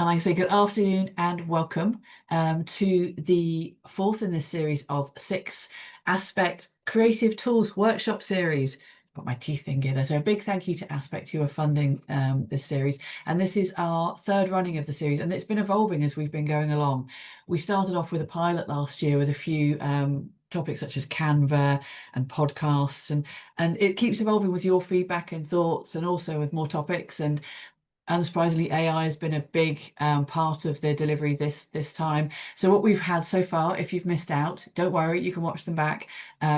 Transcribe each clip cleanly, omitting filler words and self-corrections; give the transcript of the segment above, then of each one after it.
And I say good afternoon and welcome to the fourth in this series of 6 Aspect Creative Tools Workshop Series. Got my teeth in gear there. So a big thank you to Aspect who are funding this series. And this is our third running of the series, and it's been evolving as we've been going along. We started off with a pilot last year with a few topics such as Canva and podcasts, and it keeps evolving with your feedback and thoughts, and also with more topics. And unsurprisingly, AI has been a big part of the delivery this time. So what we've had so far, if you've missed out, don't worry, you can watch them back.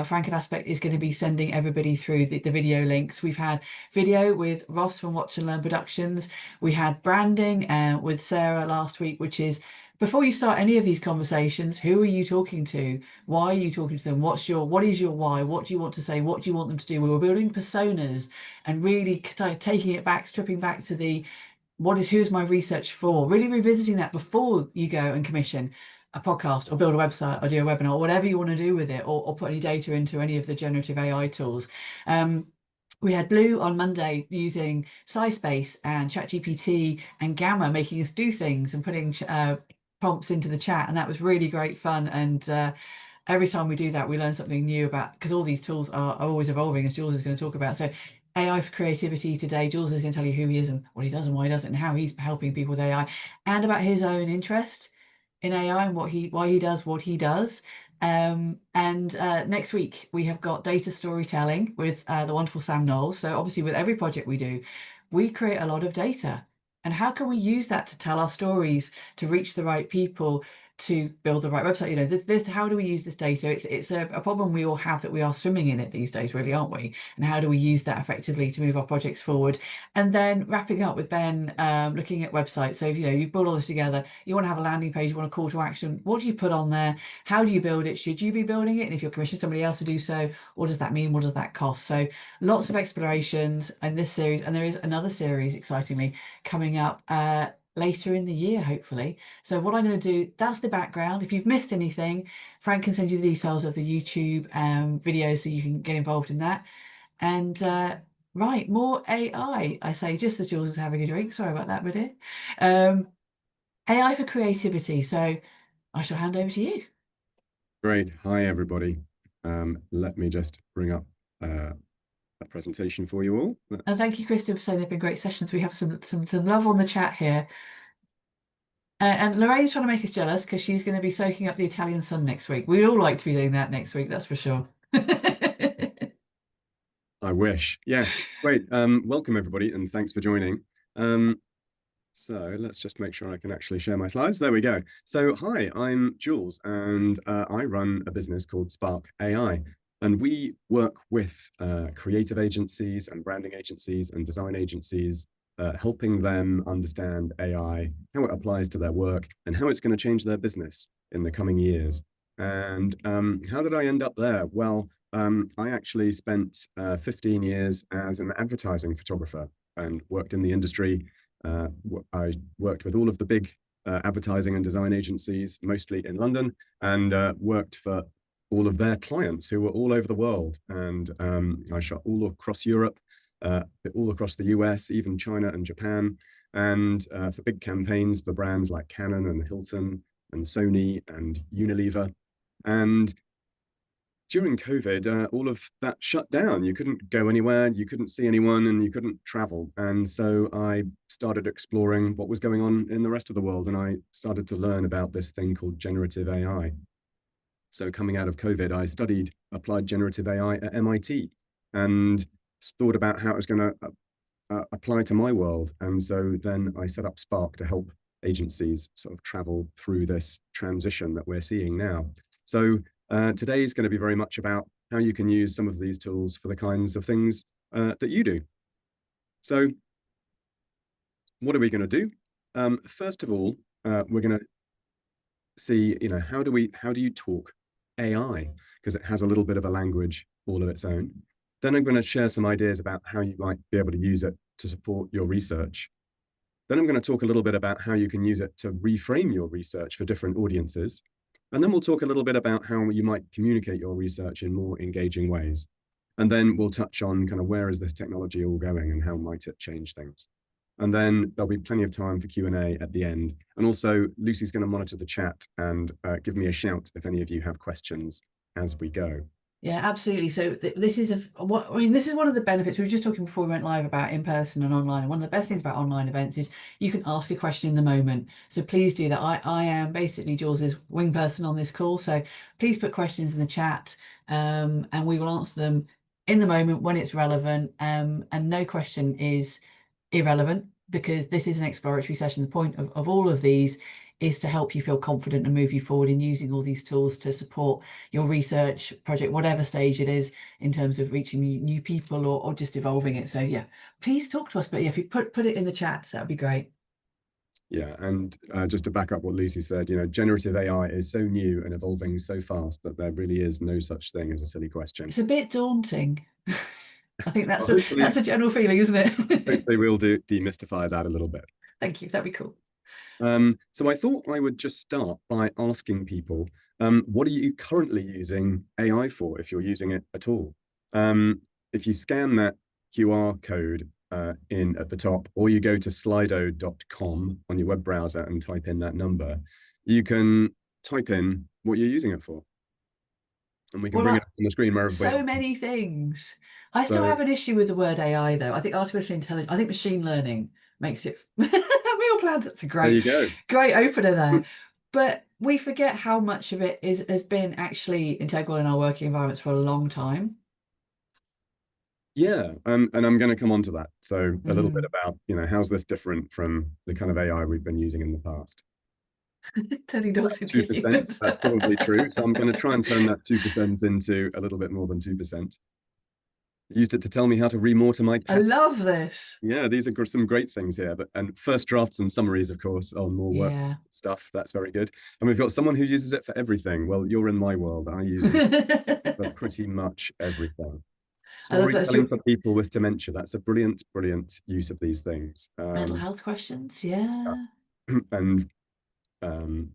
Frank and Aspect is going to be sending everybody through the video links. We've had video with Ross from Watch and Learn Productions. We had branding with Sarah last week, which is, before you start any of these conversations, who are you talking to? Why are you talking to them? What is your why? What do you want to say? What do you want them to do? We were building personas and really taking it back, stripping back to the who's my research for? Really revisiting that before you go and commission a podcast or build a website or do a webinar or whatever you want to do with it, or put any data into any of the generative AI tools. We had Blue on Monday using SciSpace and ChatGPT and Gamma, making us do things and putting prompts into the chat, and that was really great fun. And every time we do that, we learn something new about, because all these tools are always evolving, as Jules is going to talk about. So AI for creativity today, Jules is going to tell you who he is and what he does and why he does it, and how he's helping people with AI, and about his own interest in AI and why he does what he does. And next week we have got data storytelling with the wonderful Sam Knowles. So obviously with every project we do, we create a lot of data. And how can we use that to tell our stories, to reach the right people, to build the right website? You know, how do we use this data? It's a problem we all have, that we are swimming in it these days, really, aren't we? And how do we use that effectively to move our projects forward? And then wrapping up with Ben, looking at websites. So, you know, you put all this together, you want to have a landing page, you want a call to action. What do you put on there? How do you build it? Should you be building it? And if you're commissioning somebody else to do so, what does that mean? What does that cost? So lots of explorations in this series. And there is another series, excitingly, coming up later in the year, hopefully. So what I'm going to do, that's the background. If you've missed anything, Frank can send you the details of the YouTube video so you can get involved in that. And right, more AI, I say, just as Jules is having a drink. Sorry about that, buddy. AI for creativity. So I shall hand over to you. Great. Hi, everybody. Let me just bring up a presentation for you all. And thank you, Kristen, for saying they've been great sessions. We have some love on the chat here. And Lorraine's trying to make us jealous because she's going to be soaking up the Italian sun next week. We'd all like to be doing that next week, that's for sure. I wish. Yes. Great. Welcome, everybody, and thanks for joining. So let's just make sure I can actually share my slides. There we go. So hi, I'm Jules, and I run a business called Spark AI. And we work with creative agencies and branding agencies and design agencies, helping them understand AI, how it applies to their work, and how it's going to change their business in the coming years. And how did I end up there? Well, I actually spent 15 years as an advertising photographer and worked in the industry. I worked with all of the big advertising and design agencies, mostly in London, and worked for all of their clients who were all over the world. And I shot all across Europe, all across the US, even China and Japan, and for big campaigns for brands like Canon and Hilton and Sony and Unilever. And during COVID, all of that shut down. You couldn't go anywhere, you couldn't see anyone, and you couldn't travel. And so I started exploring what was going on in the rest of the world, and I started to learn about this thing called generative AI. So coming out of COVID, I studied applied generative AI at MIT and thought about how it was going to apply to my world. And so then I set up Spark to help agencies sort of travel through this transition that we're seeing now. So today is going to be very much about how you can use some of these tools for the kinds of things that you do. So what are we going to do? First of all, we're going to see, how do you talk AI? Because it has a little bit of a language all of its own. Then I'm going to share some ideas about how you might be able to use it to support your research. Then I'm going to talk a little bit about how you can use it to reframe your research for different audiences. And then we'll talk a little bit about how you might communicate your research in more engaging ways. And then we'll touch on kind of where is this technology all going and how might it change things. And then there'll be plenty of time for Q&A at the end. And also, Lucy's going to monitor the chat and give me a shout if any of you have questions as we go. Yeah, absolutely. So this is this is one of the benefits. We were just talking before we went live about in person and online. And one of the best things about online events is you can ask a question in the moment. So please do that. I am basically Jules's wing person on this call. So please put questions in the chat, and we will answer them in the moment when it's relevant. And no question is irrelevant because this is an exploratory session. The point of all of these is to help you feel confident and move you forward in using all these tools to support your research project, whatever stage it is, in terms of reaching new people or just evolving it. So yeah, please talk to us. But yeah, if you put it in the chat, that would be great. Yeah, and just to back up what Lucy said, generative AI is so new and evolving so fast that there really is no such thing as a silly question. It's a bit daunting. I think Well, that's a general feeling, isn't it? hopefully we'll demystify that a little bit. Thank you. That'd be cool. So I thought I would just start by asking people, what are you currently using AI for, if you're using it at all? If you scan that QR code in at the top, or you go to slido.com on your web browser and type in that number, you can type in what you're using it for. And we can bring it up on the screen where everybody so else many is. things. I still have an issue with the word AI though. I think artificial intelligence, I think machine learning makes it meal plans. That's a There great, you go. great opener there. But we forget how much of it has been actually integral in our working environments for a long time. Yeah, and I'm going to come on to that. So a little bit Mm. about, how's this different from the kind of AI we've been using in the past? Turning dogs into 2%, humans. that's probably true. So I'm going to try and turn that 2% into a little bit more than 2%. Used it to tell me how to remortar my I pet. love this. Yeah, these are some great things here. And first drafts and summaries, of course, on more work Yeah. stuff. That's very good. And we've got someone who uses it for everything. Well, you're in my world. I use it for pretty much everything. I love that. Storytelling for people with dementia. That's a brilliant, brilliant use of these things. Mental health questions. Yeah. And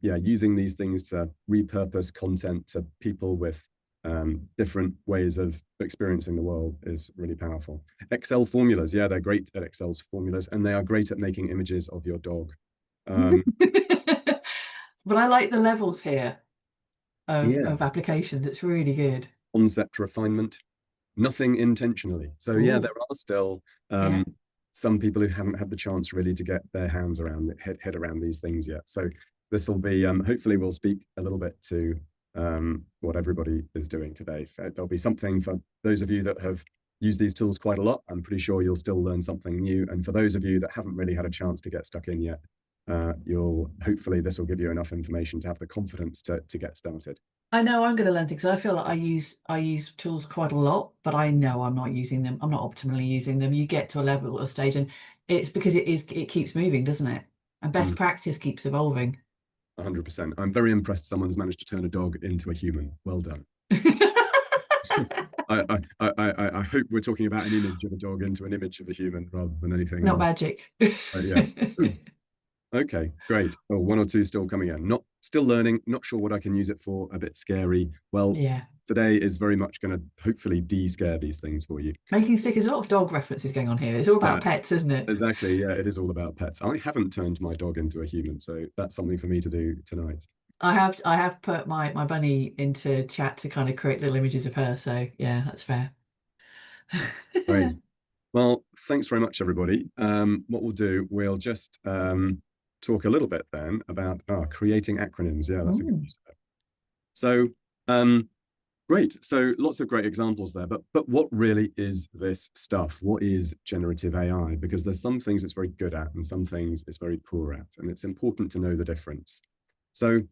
yeah, using these things to repurpose content to people with different ways of experiencing the world is really powerful. Excel formulas, yeah, they're great at Excel's formulas, and they are great at making images of your dog. But I like the levels here Yeah, of applications. It's really good. concept refinement, nothing intentionally. So yeah, there Ooh, are still yeah. some people who haven't had the chance really to get their hands around head around these things yet. So this will be hopefully we'll speak a little bit to what everybody is doing today. There'll be something for those of you that have used these tools quite a lot. I'm pretty sure you'll still learn something new. And for those of you that haven't really had a chance to get stuck in yet, you'll hopefully this will give you enough information to have the confidence to get started. I know I'm going to learn things. I feel like I use tools quite a lot, but I know I'm not using them. I'm not optimally using them. You get to a level or stage, and it's because it keeps moving, doesn't it? And best practice keeps evolving. 100%. I'm very impressed someone's managed to turn a dog into a human. Well done. I hope we're talking about an image of a dog into an image of a human rather than anything Not else. magic. Yeah. Okay, great. Oh, one or two still coming in. Still learning, not sure what I can use it for, a bit scary. Well, Yeah. today is very much going to hopefully de-scare these things for you. Making stickers, a lot of dog references going on here. It's all Yeah, about pets, isn't it? exactly. Yeah, it is all about pets. I haven't turned my dog into a human, so that's something for me to do tonight. I have put my bunny into chat to kind of create little images of her. So yeah, that's fair. Great. Well, thanks very much, everybody. What we'll do, we'll just talk a little bit then about creating acronyms. Yeah, that's a good Mm. use of that. So, um, great. So lots of great examples there. But what really is this stuff? What is generative AI? Because there's some things it's very good at and some things it's very poor at, and it's important to know the difference. So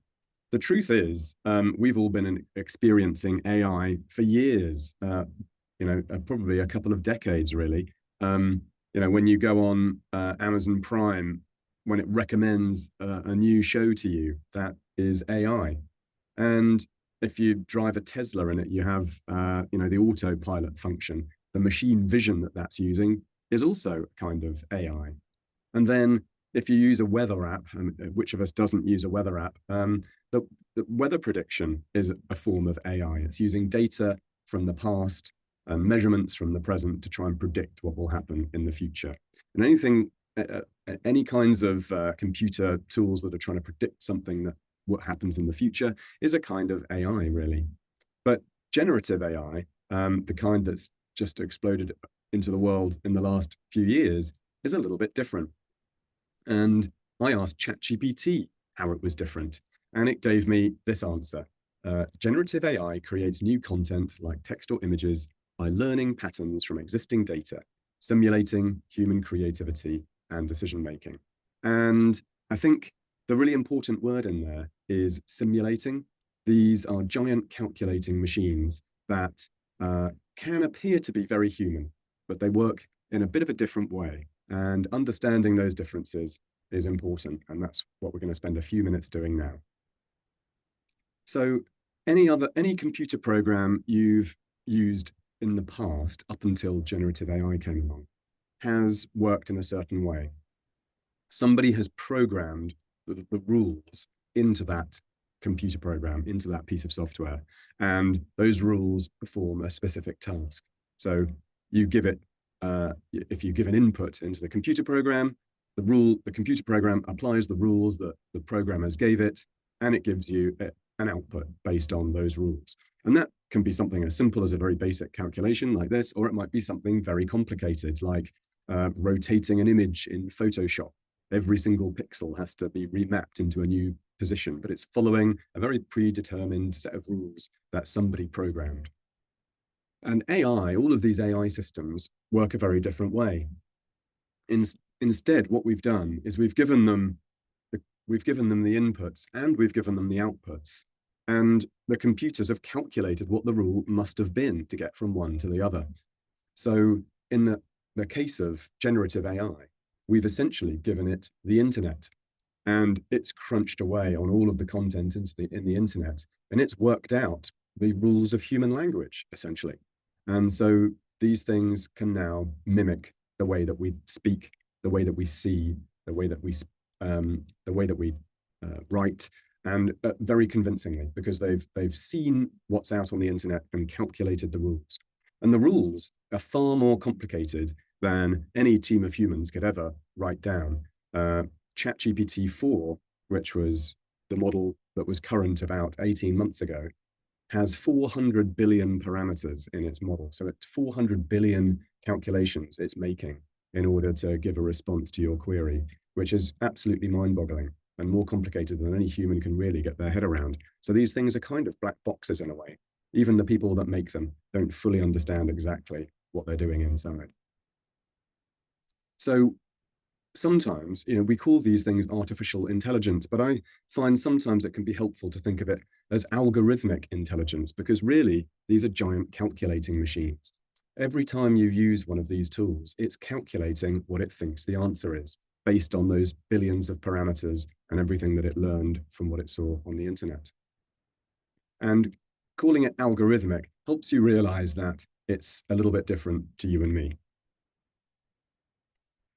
the truth is, we've all been experiencing AI for years. Probably a couple of decades, really. When you go on Amazon Prime, when it recommends a new show to you, that is AI. And if you drive a Tesla in it, you have, the autopilot function. The machine vision that's using is also kind of AI. And then if you use a weather app, and which of us doesn't use a weather app, the weather prediction is a form of AI. It's using data from the past and measurements from the present to try and predict what will happen in the future. And anything any kinds of computer tools that are trying to predict something that what happens in the future is a kind of AI, really. But generative AI, the kind that's just exploded into the world in the last few years, is a little bit different. And I asked ChatGPT how it was different, and it gave me this answer. Generative AI creates new content like text or images by learning patterns from existing data, simulating human creativity and decision making. And I think the really important word in there is simulating. These are giant calculating machines that can appear to be very human, but they work in a bit of a different way. And understanding those differences is important. And that's what we're going to spend a few minutes doing now. So any computer program you've used in the past, up until generative AI came along, has worked in a certain way. Somebody has programmed the rules into that computer program, into that piece of software, and those rules perform a specific task. So you give it, if you give an input into the computer program, the computer program applies the rules that the programmers gave it, and it gives you an output based on those rules. And that can be something as simple as a very basic calculation like this, or it might be something very complicated, like rotating an image in Photoshop. Every single pixel has to be remapped into a new position, but it's following a very predetermined set of rules that somebody programmed. And AI, all of these AI systems work a very different way. Instead, what we've done is we've given them the inputs and we've given them the outputs. And the computers have calculated what the rule must have been to get from one to the other. So in the case of generative AI, we've essentially given it the internet, and it's crunched away on all of the content in the internet, and it's worked out the rules of human language, essentially. And so these things can now mimic the way that we speak, the way that we see, the way that we write, and very convincingly, because they've seen what's out on the internet and calculated the rules. And the rules are far more complicated than any team of humans could ever write down. ChatGPT 4, which was the model that was current about 18 months ago, has 400 billion parameters in its model. So it's 400 billion calculations it's making in order to give a response to your query, which is absolutely mind-boggling and more complicated than any human can really get their head around. So these things are kind of black boxes in a way. Even the people that make them don't fully understand exactly what they're doing inside. So sometimes, we call these things artificial intelligence, but I find sometimes it can be helpful to think of it as algorithmic intelligence, because really these are giant calculating machines. Every time you use one of these tools, it's calculating what it thinks the answer is based on those billions of parameters and everything that it learned from what it saw on the internet. And calling it algorithmic helps you realize that it's a little bit different to you and me.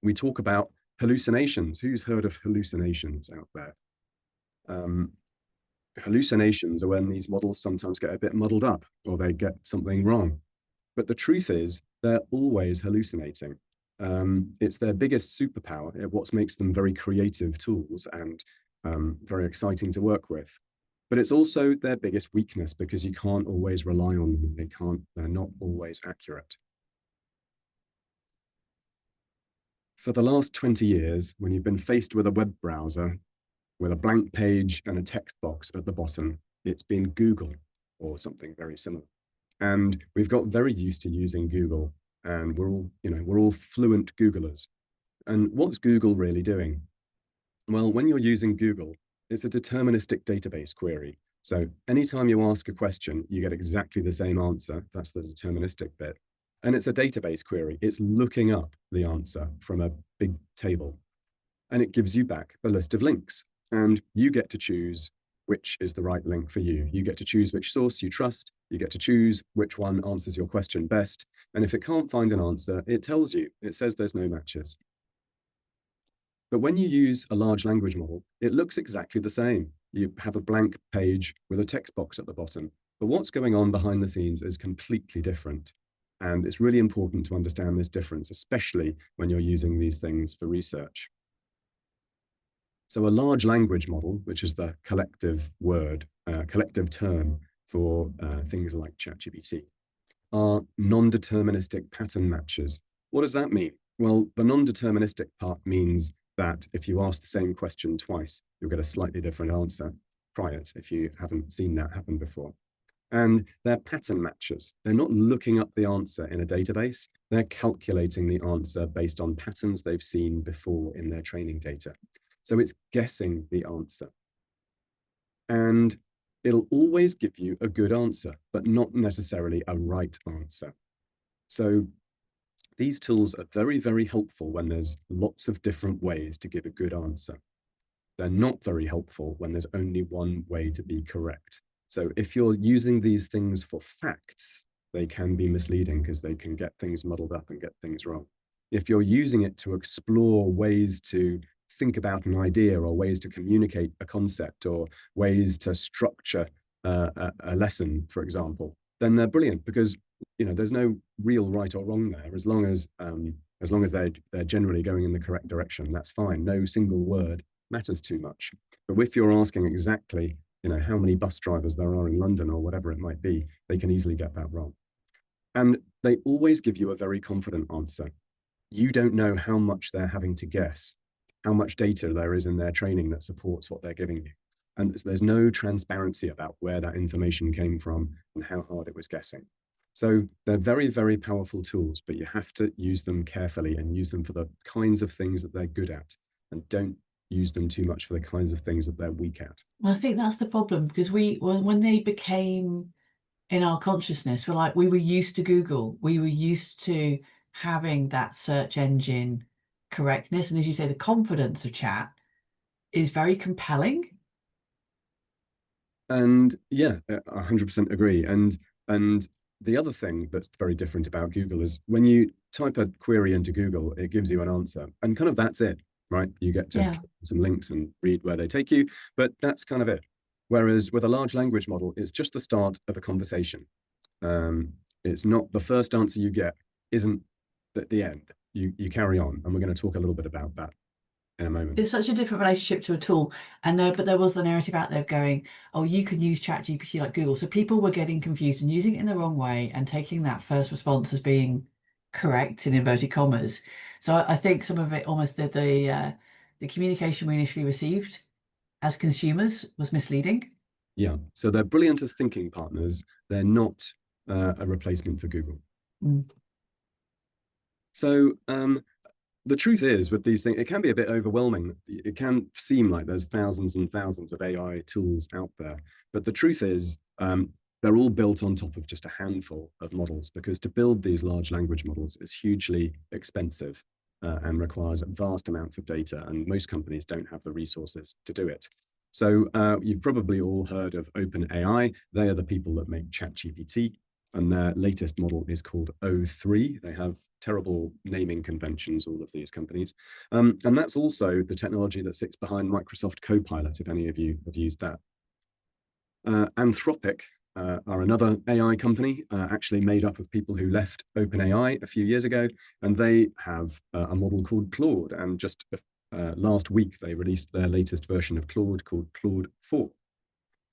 We talk about hallucinations. Who's heard of hallucinations out there? Hallucinations are when these models sometimes get a bit muddled up or they get something wrong. But the truth is, they're always hallucinating. It's their biggest superpower, what makes them very creative tools and very exciting to work with. But it's also their biggest weakness, because you can't always rely on them. They're not always accurate. For the last 20 years, when you've been faced with a web browser with a blank page and a text box at the bottom, it's been Google or something very similar. And we've got very used to using Google, and we're all fluent Googlers. And what's Google really doing? Well, when you're using Google, it's a deterministic database query. So anytime you ask a question, you get exactly the same answer. That's the deterministic bit. And it's a database query. It's looking up the answer from a big table. And it gives you back a list of links. And you get to choose which is the right link for you. You get to choose which source you trust. You get to choose which one answers your question best. And if it can't find an answer, it tells you. It says there's no matches. But when you use a large language model, it looks exactly the same. You have a blank page with a text box at the bottom. But what's going on behind the scenes is completely different. And it's really important to understand this difference, especially when you're using these things for research. So a large language model, which is the collective term for things like ChatGPT, are non-deterministic pattern matches. What does that mean? Well, the non-deterministic part means that if you ask the same question twice, you'll get a slightly different answer. Try it if you haven't seen that happen before. And they're pattern matches. They're not looking up the answer in a database. They're calculating the answer based on patterns they've seen before in their training data. So it's guessing the answer. And it'll always give you a good answer, but not necessarily a right answer. So these tools are very, very helpful when there's lots of different ways to give a good answer. They're not very helpful when there's only one way to be correct. So if you're using these things for facts, they can be misleading because they can get things muddled up and get things wrong. If you're using it to explore ways to think about an idea or ways to communicate a concept or ways to structure a lesson, for example, then they're brilliant because there's no real right or wrong there. As long as they're generally going in the correct direction, that's fine. No single word matters too much. But if you're asking exactly, how many bus drivers there are in London or whatever it might be, they can easily get that wrong. And they always give you a very confident answer. You don't know how much they're having to guess, how much data there is in their training that supports what they're giving you. And there's no transparency about where that information came from and how hard it was guessing. So they're very, very powerful tools, but you have to use them carefully and use them for the kinds of things that they're good at, and don't use them too much for the kinds of things that they're weak at. Well, I think that's the problem because when they became in our consciousness, we were used to Google, we were used to having that search engine correctness, and as you say, the confidence of chat is very compelling. And yeah, 100% agree. And the other thing that's very different about Google is when you type a query into Google, it gives you an answer, and kind of that's it, right? You get to click some links and read where they take you, but that's kind of it. Whereas with a large language model, it's just the start of a conversation. It's not the first answer you get isn't at the end. You carry on, and we're going to talk a little bit about that in a moment. It's such a different relationship to a tool. But there was the narrative out there going, oh, you can use ChatGPT like Google. So people were getting confused and using it in the wrong way and taking that first response as being correct in inverted commas. So I think some of it almost the communication we initially received as consumers was misleading. Yeah, so they're brilliant as thinking partners. They're not a replacement for Google. Mm. So the truth is with these things, it can be a bit overwhelming. It can seem like there's thousands and thousands of AI tools out there. But the truth is they're all built on top of just a handful of models, because to build these large language models is hugely expensive and requires vast amounts of data. And most companies don't have the resources to do it. So you've probably all heard of OpenAI. They are the people that make ChatGPT. And their latest model is called O3. They have terrible naming conventions, all of these companies. And that's also the technology that sits behind Microsoft Copilot, if any of you have used that. Anthropic are another AI company, actually made up of people who left OpenAI a few years ago. And they have a model called Claude. And just last week, they released their latest version of Claude called Claude 4.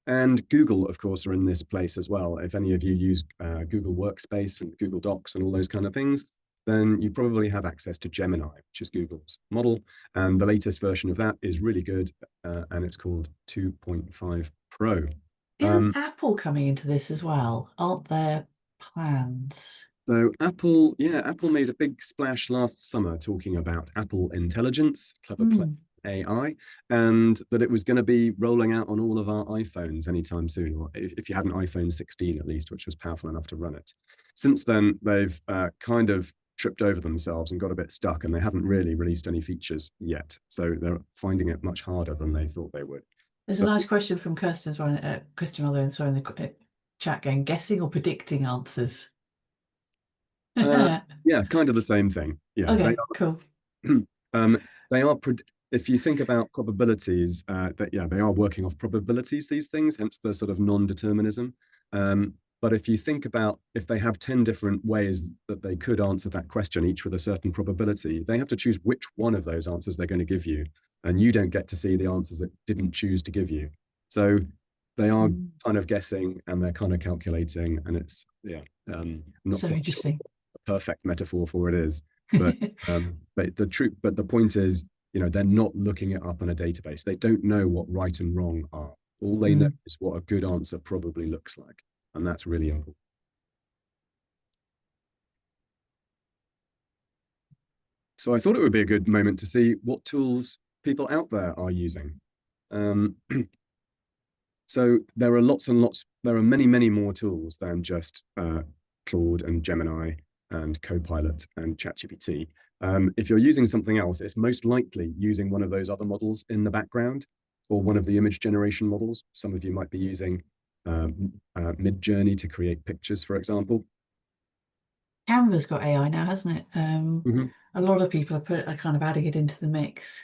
And Google, of course, are in this place as well. If any of you use Google Workspace and Google Docs and all those kind of things, then you probably have access to Gemini, which is Google's model. And the latest version of that is really good, and it's called 2.5 Pro. Isn't Apple coming into this as well? Aren't there plans? So Apple made a big splash last summer talking about Apple Intelligence, clever AI, and that it was going to be rolling out on all of our iPhones anytime soon, or if you had an iPhone 16 at least, which was powerful enough to run it. Since then, they've kind of tripped over themselves and got a bit stuck, and they haven't really released any features yet. So they're finding it much harder than they thought they would. There's a nice question from Kirsten, sorry, in the chat going, guessing or predicting answers? Yeah, kind of the same thing. Yeah. Okay, cool. They are, if you think about probabilities, they are working off probabilities, these things, hence the sort of non-determinism. But if you think about if they have 10 different ways that they could answer that question, each with a certain probability, they have to choose which one of those answers they're going to give you. And you don't get to see the answers it didn't choose to give you. So they are Mm. kind of guessing and they're kind of calculating. And it's, yeah, I'm not So quite sure interesting. what the perfect metaphor for it is. But the point is, they're not looking it up on a database. They don't know what right and wrong are. All they know Mm. is what a good answer probably looks like. And that's really important. So I thought it would be a good moment to see what tools people out there are using. Um, so there are lots and lots, there are many, many more tools than just Claude and Gemini and Copilot and ChatGPT. If you're using something else, it's most likely using one of those other models in the background or one of the image generation models. Some of you might be using Midjourney to create pictures, for example. Canva's got AI now, hasn't it? Mhm. A lot of people are kind of adding it into the mix.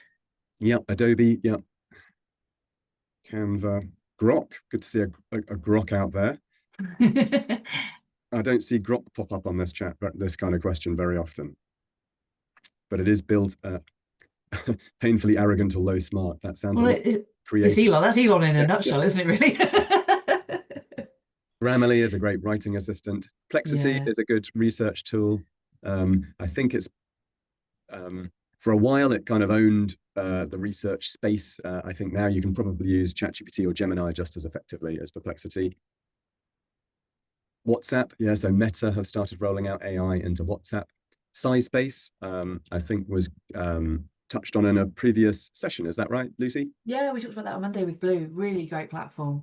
Yep, Adobe, yep, Canva, Grok. Good to see a Grok out there. I don't see Grok pop up on this chat, but this kind of question very often. But it is built painfully arrogant or low smart. That sounds a Well, lot it's creative. Elon. That's Elon in a Yeah, yeah. nutshell, isn't it, really? Grammarly is a great writing assistant. Plexity Yeah. is a good research tool. I think it's for a while it kind of owned the research space. I think now you can probably use ChatGPT or Gemini just as effectively as Perplexity. WhatsApp, yeah, so Meta have started rolling out AI into WhatsApp. SciSpace, I think was touched on in a previous session. Is that right, Lucy? Yeah, we talked about that on Monday with Blue. Really great platform.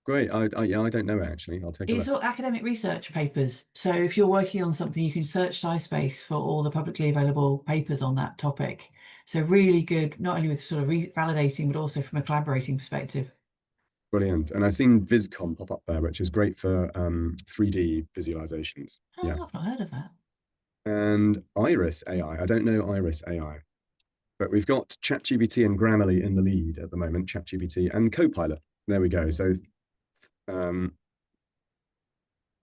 Great. Yeah, I don't know actually. I'll take a It's look. all academic research papers. So if you're working on something, you can search SciSpace for all the publicly available papers on that topic. So really good, not only with sort of validating, but also from a collaborating perspective. Brilliant. And I've seen VisCom pop up there, which is great for 3D visualizations. Yeah. Oh, I've not heard of that. And Iris AI. I don't know Iris AI, but we've got ChatGPT and Grammarly in the lead at the moment, ChatGPT and Copilot. There we go. So um,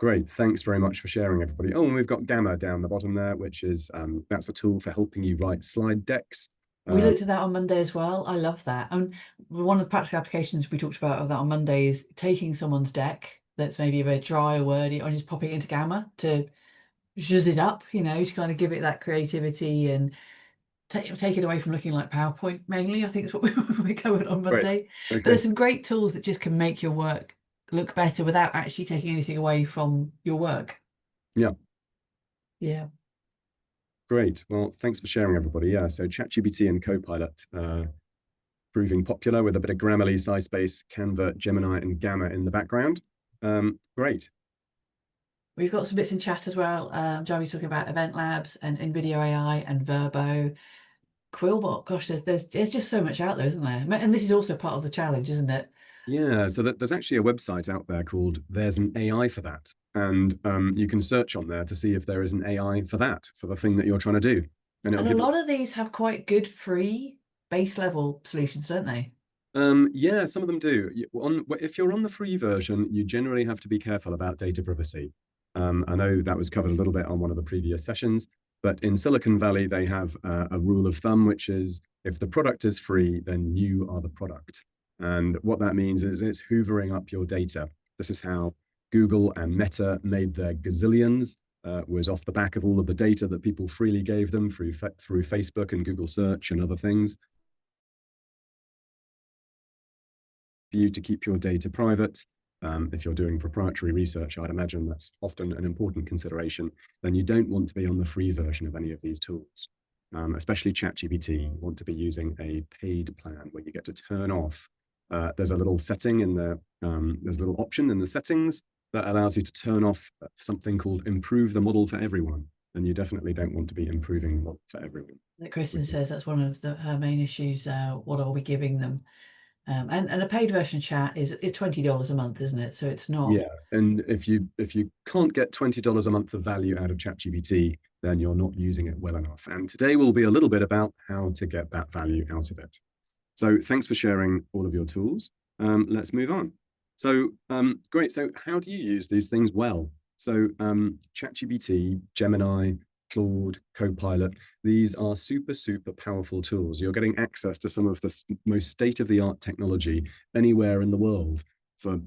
great. Thanks very much for sharing, everybody. Oh, and we've got Gamma down the bottom there, which is that's a tool for helping you write slide decks. We Uh, looked at that on Monday as well. I love that. And one of the practical applications we talked about of that on Monday is taking someone's deck that's maybe a bit dry or wordy and just popping it into Gamma to zhuzh it up, to kind of give it that creativity and take it away from looking like PowerPoint mainly, I think is what we covered on great. Monday. But Okay. there's some great tools that just can make your work look better without actually taking anything away from your work. Yeah. Yeah. Great. Well, thanks for sharing, everybody. Yeah. So ChatGPT and Copilot proving popular with a bit of Grammarly, SciSpace, Canva, Gemini, and Gamma in the background. Great. We've got some bits in chat as well. Jeremy's talking about Event Labs and NVIDIA AI and Verbo. Quillbot, gosh, there's just so much out there, isn't there? And this is also part of the challenge, isn't it? Yeah, so there's actually a website out there called There's an AI for That. And you can search on there to see if there is an AI for that, for the thing that you're trying to do. And it'll And a give you, lot of these have quite good free base level solutions, don't they? yeah, some of them do. If you're on the free version, you generally have to be careful about data privacy. I know that was covered a little bit on one of the previous sessions, but in Silicon Valley, they have a rule of thumb, which is if the product is free, then you are the product. And what that means is it's hoovering up your data. This is how Google and Meta made their gazillions, was off the back of all of the data that people freely gave them through Facebook and Google Search and other things. For you to keep your data private. If you're doing proprietary research, I'd imagine that's often an important consideration. Then you don't want to be on the free version of any of these tools, especially ChatGPT. You want to be using a paid plan where you get to turn off. There's a little setting in the, there's a little option in the settings that allows you to turn off something called improve the model for everyone. And you definitely don't want to be improving the model for everyone. Like Kristen says, that's one of her main issues. What are we giving them? And a paid version of chat is $20 a month, isn't it? So it's not. Yeah, and if you can't get $20 a month of value out of ChatGPT, then you're not using it well enough. And today will be a little bit about how to get that value out of it. So thanks for sharing all of your tools. Let's move on. So great. So how do you use these things well? So ChatGPT, Gemini, Claude, Copilot, these are super, super powerful tools. You're getting access to some of the most state-of-the-art technology anywhere in the world for,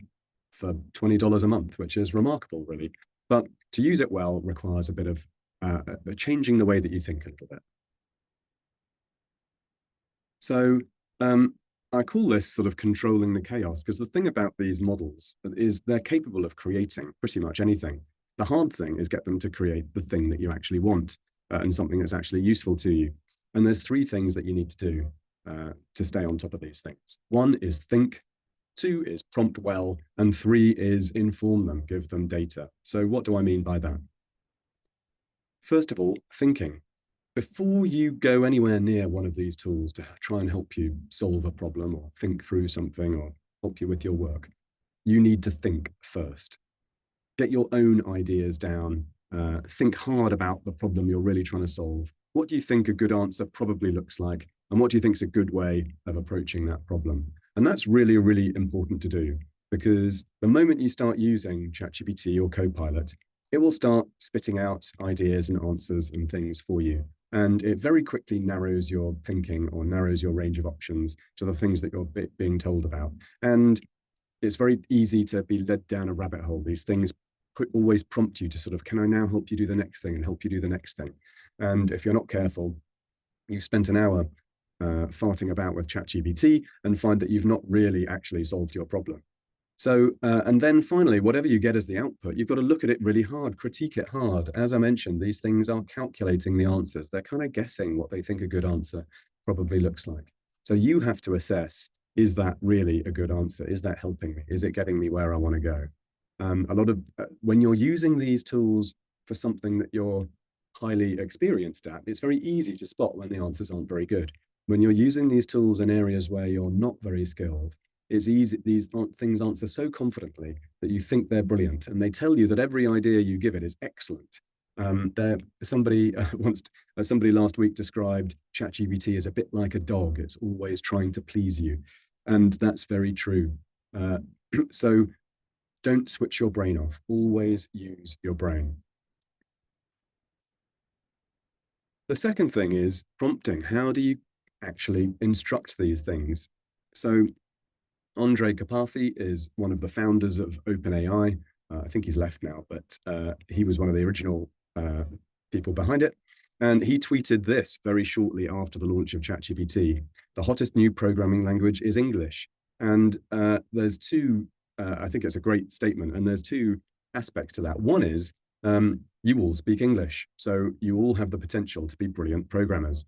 for $20 a month, which is remarkable, really. But to use it well requires a bit of changing the way that you think a little bit. So I call this sort of controlling the chaos, because the thing about these models is they're capable of creating pretty much anything. The hard thing is get them to create the thing that you actually want and something that's actually useful to you. And there's three things that you need to do to stay on top of these things. One is think, two is prompt well, and three is inform them, give them data. So what do I mean by that? First of all, thinking. Before you go anywhere near one of these tools to try and help you solve a problem or think through something or help you with your work, you need to think first. Get your own ideas down. Think hard about the problem you're really trying to solve. What do you think a good answer probably looks like? And what do you think is a good way of approaching that problem? And that's really, really important to do, because the moment you start using ChatGPT or Copilot, it will start spitting out ideas and answers and things for you. And it very quickly narrows your thinking or narrows your range of options to the things that you're being told about. And it's very easy to be led down a rabbit hole. These things always prompt you to sort of, can I now help you do the next thing and help you do the next thing? And if you're not careful, you've spent an hour farting about with ChatGPT and find that you've not really actually solved your problem. So, and then finally, whatever you get as the output, you've got to look at it really hard, critique it hard. As I mentioned, these things are calculating the answers. They're kind of guessing what they think a good answer probably looks like. So you have to assess, is that really a good answer? Is that helping me? Is it getting me where I want to go? A lot of, when you're using these tools for something that you're highly experienced at, it's very easy to spot when the answers aren't very good. When you're using these tools in areas where you're not very skilled, it's easy, these things answer so confidently that you think they're brilliant, and they tell you that every idea you give it is excellent. Somebody somebody last week described ChatGPT as a bit like a dog. It's always trying to please you, and that's very true. So don't switch your brain off. Always use your brain. The second thing is prompting. How do you actually instruct these things? So Andre Karpathy is one of the founders of OpenAI. I think he's left now, but he was one of the original people behind it. And he tweeted this very shortly after the launch of ChatGPT. The hottest new programming language is English. And there's two, I think it's a great statement, and there's two aspects to that. One is you all speak English, so you all have the potential to be brilliant programmers.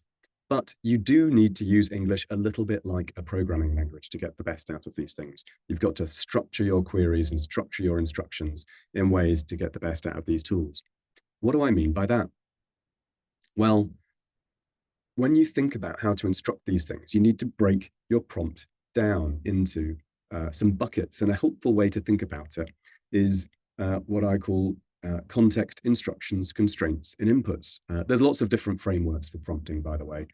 But you do need to use English a little bit like a programming language to get the best out of these things. You've got to structure your queries and structure your instructions in ways to get the best out of these tools. What do I mean by that? Well, when you think about how to instruct these things, you need to break your prompt down into some buckets. And a helpful way to think about it is what I call context, instructions, constraints, and inputs. There's lots of different frameworks for prompting, by the way.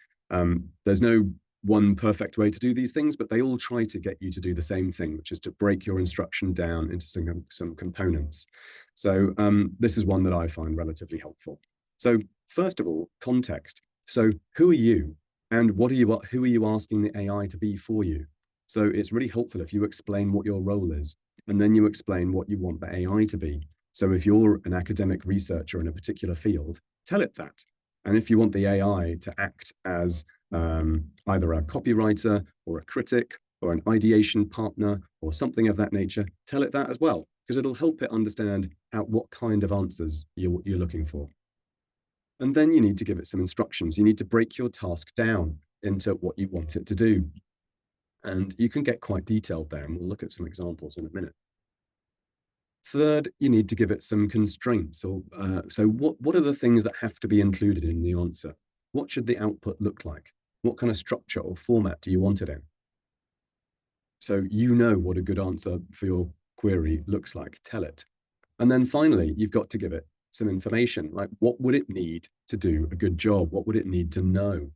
There's no one perfect way to do these things, but they all try to get you to do the same thing, which is to break your instruction down into some components. So this is one that I find relatively helpful. So first of all, context. So who are you? And who are you asking the AI to be for you? So it's really helpful if you explain what your role is, and then you explain what you want the AI to be. So if you're an academic researcher in a particular field, tell it that. And if you want the AI to act as either a copywriter or a critic or an ideation partner or something of that nature, tell it that as well, because it'll help it understand what kind of answers you're looking for. And then you need to give it some instructions. You need to break your task down into what you want it to do. And you can get quite detailed there, and we'll look at some examples in a minute. Third, you need to give it some constraints. So what are the things that have to be included in the answer? What should the output look like? What kind of structure or format do you want it in? So you know what a good answer for your query looks like. Tell it. And then finally, you've got to give it some information, like what would it need to do a good job? What would it need to know?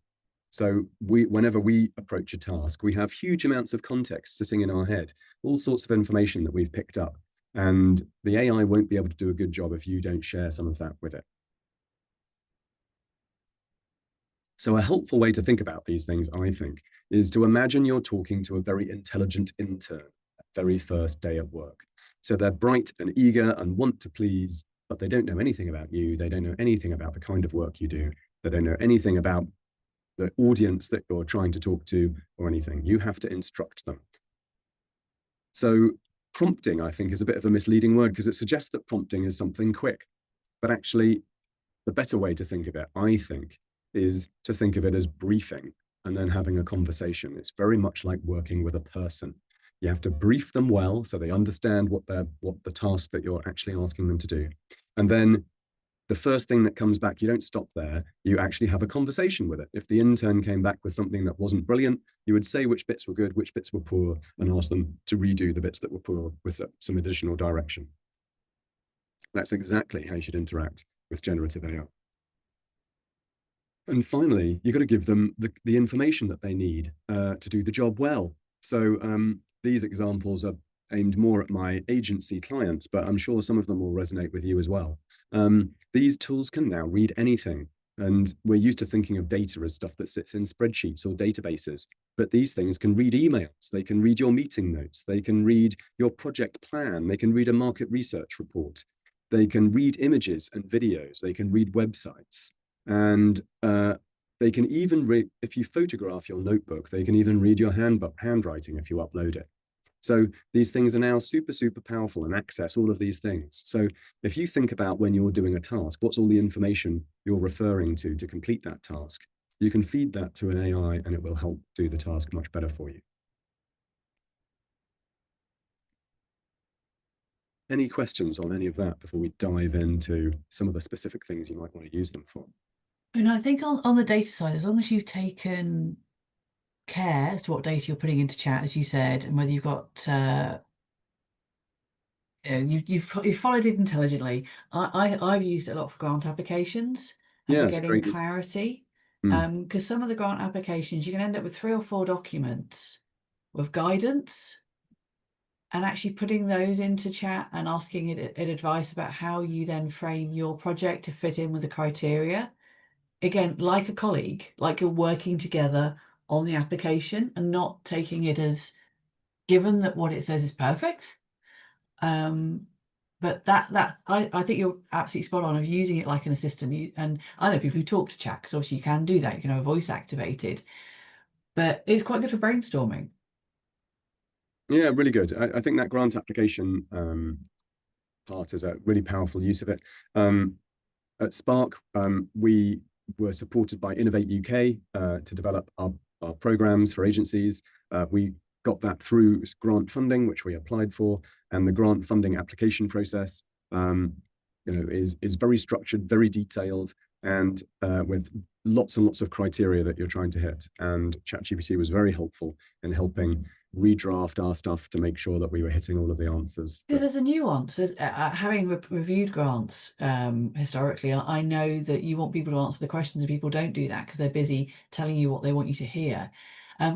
So whenever we approach a task, we have huge amounts of context sitting in our head, all sorts of information that we've picked up. And the AI won't be able to do a good job if you don't share some of that with it. So a helpful way to think about these things, I think, is to imagine you're talking to a very intelligent intern at very first day at work. So they're bright and eager and want to please, but they don't know anything about you. They don't know anything about the kind of work you do. They don't know anything about the audience that you're trying to talk to or anything. You have to instruct them. So prompting, I think, is a bit of a misleading word because it suggests that prompting is something quick. But actually, the better way to think of it, I think, is to think of it as briefing and then having a conversation. It's very much like working with a person. You have to brief them well so they understand what the task that you're actually asking them to do. And then the first thing that comes back, you don't stop there. You actually have a conversation with it. If the intern came back with something that wasn't brilliant, you would say which bits were good, which bits were poor, and ask them to redo the bits that were poor with some additional direction. That's exactly how you should interact with generative AI. And finally, you've got to give them the information that they need to do the job well. So these examples are aimed more at my agency clients, but I'm sure some of them will resonate with you as well. These tools can now read anything. And we're used to thinking of data as stuff that sits in spreadsheets or databases, but these things can read emails, they can read your meeting notes, they can read your project plan, they can read a market research report, they can read images and videos, they can read websites. And they can even read, if you photograph your notebook, they can even read your handwriting if you upload it. So these things are now super, super powerful and access all of these things. So if you think about when you're doing a task, what's all the information you're referring to complete that task, you can feed that to an AI and it will help do the task much better for you. Any questions on any of that before we dive into some of the specific things you might want to use them for? And I think on the data side, as long as you've taken care as to what data you're putting into chat, as you said, and whether you've got you've followed it intelligently. I've used it a lot for grant applications and Yeah, for it's a getting great use. clarity. Mm. Because some of the grant applications you can end up with 3 or 4 documents with guidance, and actually putting those into chat and asking it advice about how you then frame your project to fit in with the criteria. Again, like a colleague, like you're working together on the application and not taking it as given that what it says is perfect. But I think you're absolutely spot on of using it like an assistant. And I know people who talk to chat because obviously you can do that. You can have a voice activated, but it's quite good for brainstorming. Yeah, really good. I think that grant application part is a really powerful use of it. At Spark, we were supported by Innovate UK to develop our programs for agencies. We got that through grant funding, which we applied for, and the grant funding application process is very structured, very detailed, and with lots and lots of criteria that you're trying to hit. And ChatGPT was very helpful in helping redraft our stuff to make sure that we were hitting all of the answers. Because there's a nuance. Having reviewed grants historically, I know that you want people to answer the questions, and people don't do that because they're busy telling you what they want you to hear.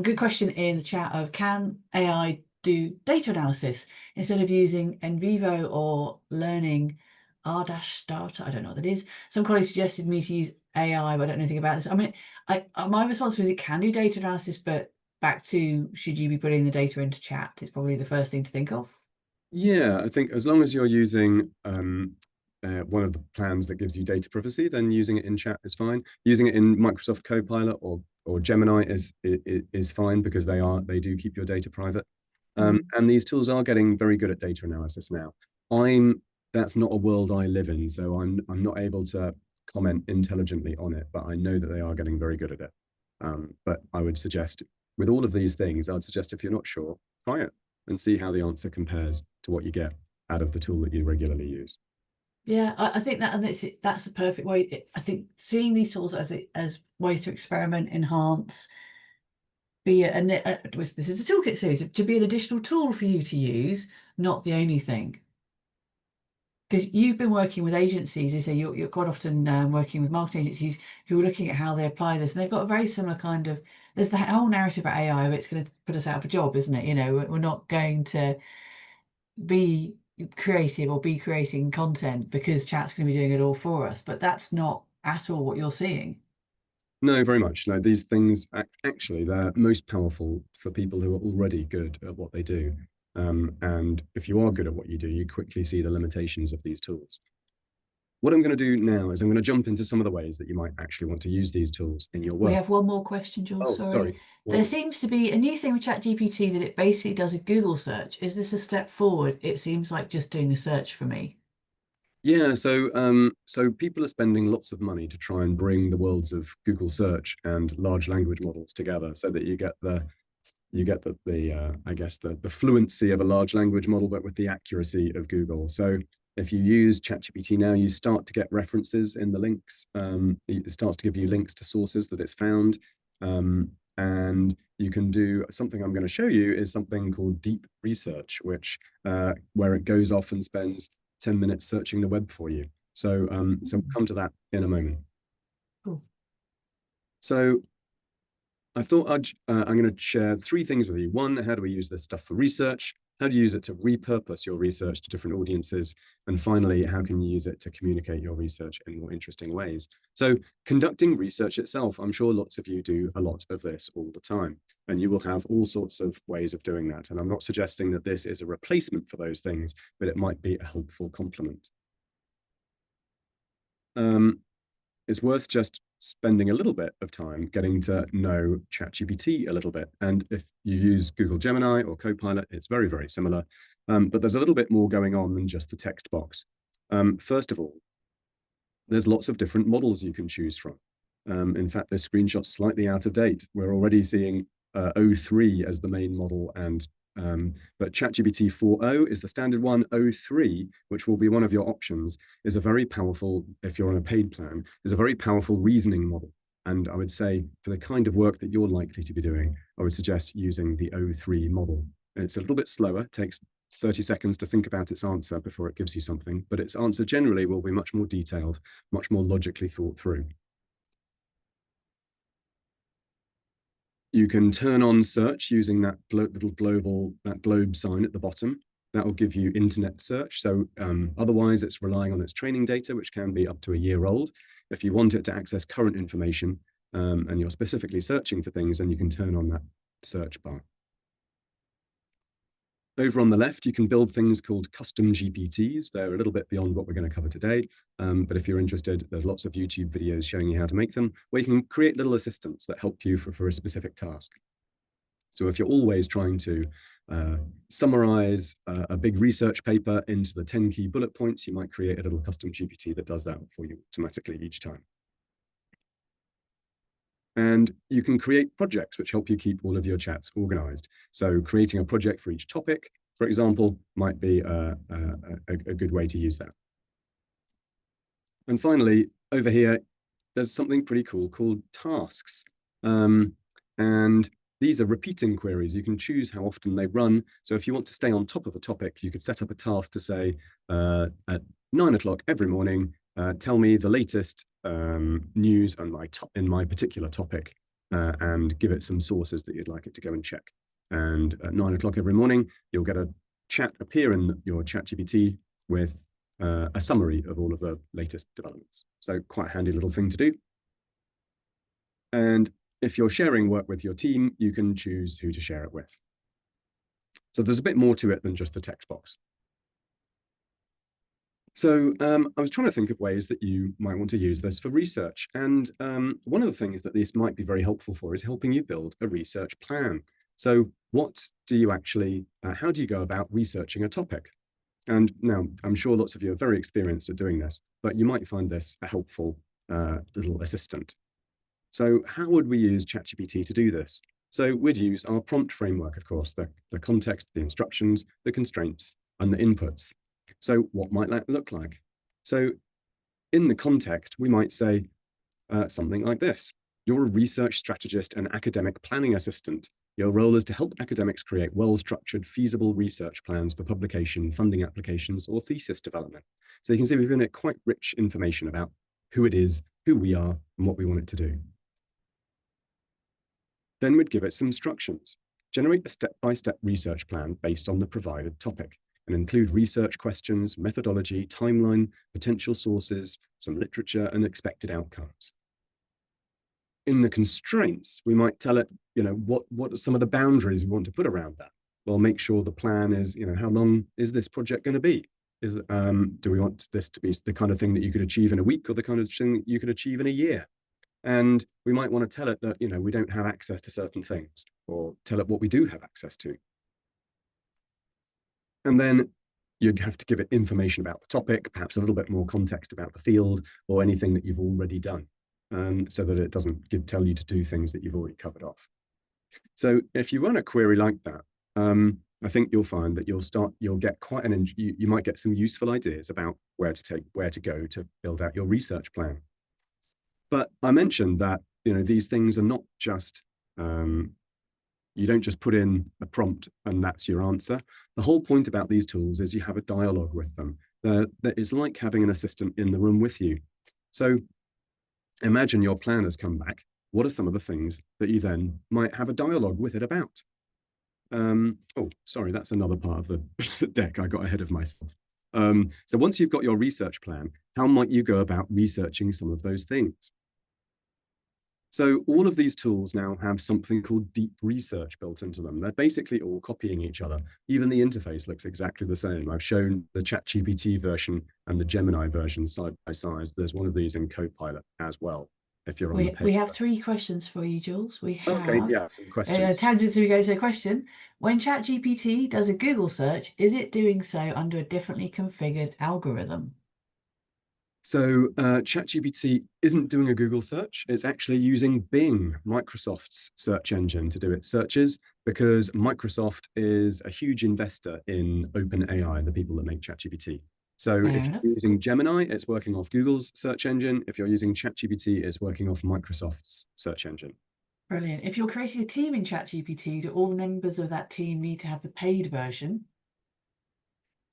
Good question in the chat of, can AI do data analysis instead of using NVivo or learning R-Data? I don't know what that is. Some colleagues suggested me to use AI, but I don't know anything about this. I mean, my response was it can do data analysis, but back to, should you be putting the data into chat? It's probably the first thing to think of. Yeah, I think as long as you're using one of the plans that gives you data privacy, then using it in chat is fine. Using it in Microsoft Copilot or Gemini is fine because they do keep your data private. And these tools are getting very good at data analysis now. That's not a world I live in, so I'm not able to comment intelligently on it, but I know that they are getting very good at it. But I would suggest with all of these things, I'd suggest if you're not sure, try it and see how the answer compares to what you get out of the tool that you regularly use. Yeah, I think that, and that's a perfect way. I think seeing these tools as ways to experiment, enhance, this is a toolkit series, to be an additional tool for you to use, not the only thing. because you've been working with agencies, you say you're quite often working with marketing agencies who are looking at how they apply this, and they've got a very similar kind of, there's the whole narrative about AI of it's going to put us out of a job, isn't it? You know, we're not going to be creative or be creating content because chat's going to be doing it all for us, but that's not at all what you're seeing. No, very much. No, these things actually they're most powerful for people who are already good at what they do. And if you are good at what you do, you quickly see the limitations of these tools. What I'm going to do now is I'm going to jump into some of the ways that you might actually want to use these tools in your We work. have one more question, Jules, Oh, sorry. sorry. There Well, seems to be a new thing with ChatGPT that it basically does a Google search. Is this a step forward? It seems like just doing a search for me. yeah, so people are spending lots of money to try and bring the worlds of Google search and large language models together so that you get the I guess the fluency of a large language model, but with the accuracy of Google. So if you use ChatGPT now, you start to get references in the links. It starts to give you links to sources that it's found. And you can do something I'm going to show you is something called deep research, which where it goes off and spends 10 minutes searching the web for you. So we'll come to that in a moment. Cool. So I'm going to share three things with you. One, how do we use this stuff for research? How do you use it to repurpose your research to different audiences? And finally, how can you use it to communicate your research in more interesting ways? So conducting research itself, I'm sure lots of you do a lot of this all the time, and you will have all sorts of ways of doing that. And I'm not suggesting that this is a replacement for those things, but it might be a helpful complement. It's worth just spending a little bit of time getting to know ChatGPT a little bit. And if you use Google Gemini or Copilot, it's very, very similar. But there's a little bit more going on than just the text box. First of all, there's lots of different models you can choose from. In fact, this screenshot's slightly out of date. We're already seeing O3 as the main model, and but ChatGPT 4.0 is the standard one. O3, which will be one of your options, is a very powerful, if you're on a paid plan, is a very powerful reasoning model. And I would say for the kind of work that you're likely to be doing, I would suggest using the O3 model. It's a little bit slower, takes 30 seconds to think about its answer before it gives you something, but its answer generally will be much more detailed, much more logically thought through. You can turn on search using that little globe sign at the bottom. That will give you internet search. So otherwise, it's relying on its training data, which can be up to a year old. If you want it to access current information and you're specifically searching for things, then you can turn on that search bar. Over on the left, you can build things called custom GPTs. They're a little bit beyond what we're going to cover today. But if you're interested, there's lots of YouTube videos showing you how to make them, where you can create little assistants that help you for a specific task. So if you're always trying to summarize a big research paper into the 10 key bullet points, you might create a little custom GPT that does that for you automatically each time. And you can create projects which help you keep all of your chats organized. So creating a project for each topic, for example, might be a good way to use that. And finally, over here, there's something pretty cool called tasks. And these are repeating queries. You can choose how often they run. So if you want to stay on top of a topic, you could set up a task to say at 9 o'clock every morning, tell me the latest news in my particular topic, and give it some sources that you'd like it to go and check. And at 9 o'clock every morning, you'll get a chat appear in your ChatGPT with a summary of all of the latest developments. So quite a handy little thing to do. And if you're sharing work with your team, you can choose who to share it with. So there's a bit more to it than just the text box. So I was trying to think of ways that you might want to use this for research. And one of the things that this might be very helpful for is helping you build a research plan. So what do you actually, how do you go about researching a topic? And now I'm sure lots of you are very experienced at doing this, but you might find this a helpful little assistant. So how would we use ChatGPT to do this? So we'd use our prompt framework, of course, the context, the instructions, the constraints, and the inputs. So what might that look like? So in the context, we might say something like this. You're a research strategist and academic planning assistant. Your role is to help academics create well-structured, feasible research plans for publication, funding applications, or thesis development. So you can see we've given it quite rich information about who it is, who we are, and what we want it to do. Then we'd give it some instructions. Generate a step-by-step research plan based on the provided topic and include research questions, methodology, timeline, potential sources, some literature, and expected outcomes. In the constraints, we might tell it, what are some of the boundaries we want to put around that? Well, make sure the plan is, how long is this project going to be? Do we want this to be the kind of thing that you could achieve in a week or the kind of thing that you could achieve in a year? And we might want to tell it that, we don't have access to certain things, or tell it what we do have access to. And then you'd have to give it information about the topic, perhaps a little bit more context about the field, or anything that you've already done, so that it doesn't tell you to do things that you've already covered off. So if you run a query like that, I think you'll find that you'll get quite you might get some useful ideas about where to go to build out your research plan. But I mentioned that, these things are not just, you don't just put in a prompt and that's your answer. The whole point about these tools is you have a dialogue with them. That is like having an assistant in the room with you. So imagine your plan has come back. What are some of the things that you then might have a dialogue with it about? Oh, sorry, that's another part of the deck. I got ahead of myself. So once you've got your research plan, how might you go about researching some of those things? So all of these tools now have something called deep research built into them. They're basically all copying each other. Even the interface looks exactly the same. I've shown the ChatGPT version and the Gemini version side by side. There's one of these in Copilot as well, if you're on the page. We have 3 questions for you, Jules. We have some questions. tangents we go to a question. When ChatGPT does a Google search, is it doing so under a differently configured algorithm? So ChatGPT isn't doing a Google search. It's actually using Bing, Microsoft's search engine, to do its searches, because Microsoft is a huge investor in OpenAI, the people that make ChatGPT. So if you're using Gemini, it's working off Google's search engine. If you're using ChatGPT, it's working off Microsoft's search engine. Brilliant. If you're creating a team in ChatGPT, do all the members of that team need to have the paid version?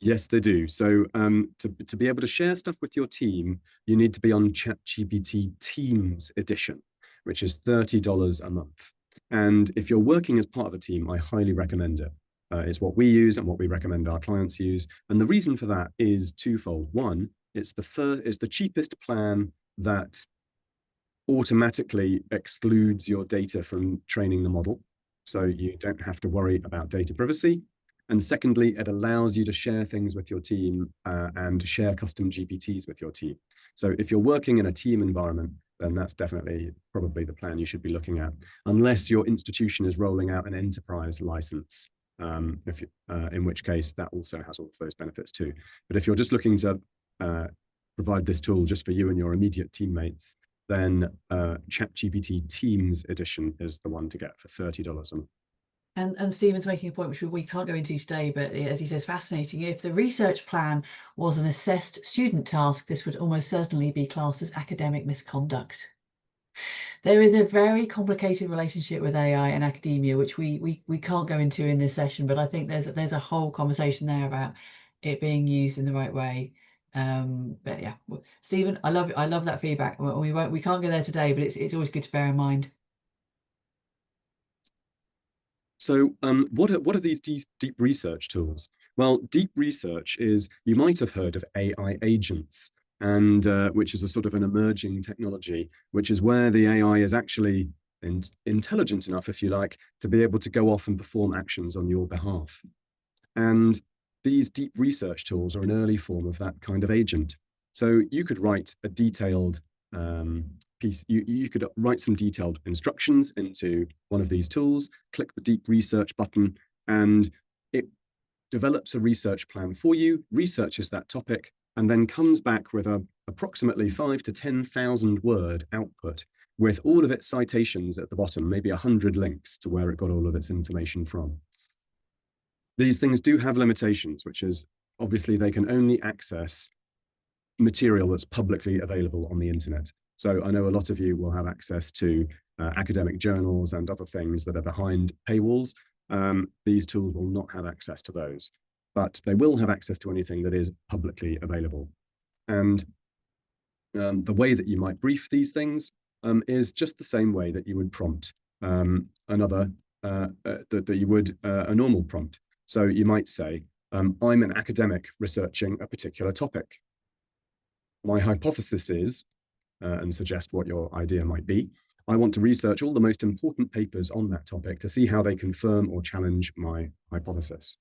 Yes, they do. So to be able to share stuff with your team, you need to be on ChatGPT Teams Edition, which is $30 a month. And if you're working as part of a team, I highly recommend it. It's what we use and what we recommend our clients use. And the reason for that is twofold. One, it's the cheapest plan that automatically excludes your data from training the model. So you don't have to worry about data privacy. And secondly, it allows you to share things with your team and share custom GPTs with your team. So if you're working in a team environment, then that's definitely probably the plan you should be looking at, unless your institution is rolling out an enterprise license, in which case that also has all of those benefits too. But if you're just looking to provide this tool just for you and your immediate teammates, then ChatGPT Teams Edition is the one to get for $30 a month. And Stephen's making a point which we can't go into today, but as he says, fascinating. If the research plan was an assessed student task, this would almost certainly be classed as academic misconduct. There is a very complicated relationship with AI and academia, which we can't go into in this session, but I think there's a whole conversation there about it being used in the right way. But yeah, Stephen, I love that feedback. We can't go there today, but it's always good to bear in mind. So what are these deep research tools? Well, deep research is, you might have heard of AI agents, and which is a sort of an emerging technology, which is where the AI is actually intelligent enough, if you like, to be able to go off and perform actions on your behalf. And these deep research tools are an early form of that kind of agent. So you could write a detailed piece. You could write some detailed instructions into one of these tools, click the deep research button, and it develops a research plan for you, researches that topic, and then comes back with approximately 5,000 to 10,000 word output with all of its citations at the bottom, maybe 100 links to where it got all of its information from. These things do have limitations, which is obviously they can only access material that's publicly available on the internet. So I know a lot of you will have access to academic journals and other things that are behind paywalls, these tools will not have access to those, but they will have access to anything that is publicly available. And the way that you might brief these things is just the same way that you would prompt that you would a normal prompt. So you might say, I'm an academic researching a particular topic. My hypothesis is, and suggest what your idea might be, I want to research all the most important papers on that topic to see how they confirm or challenge my hypothesis.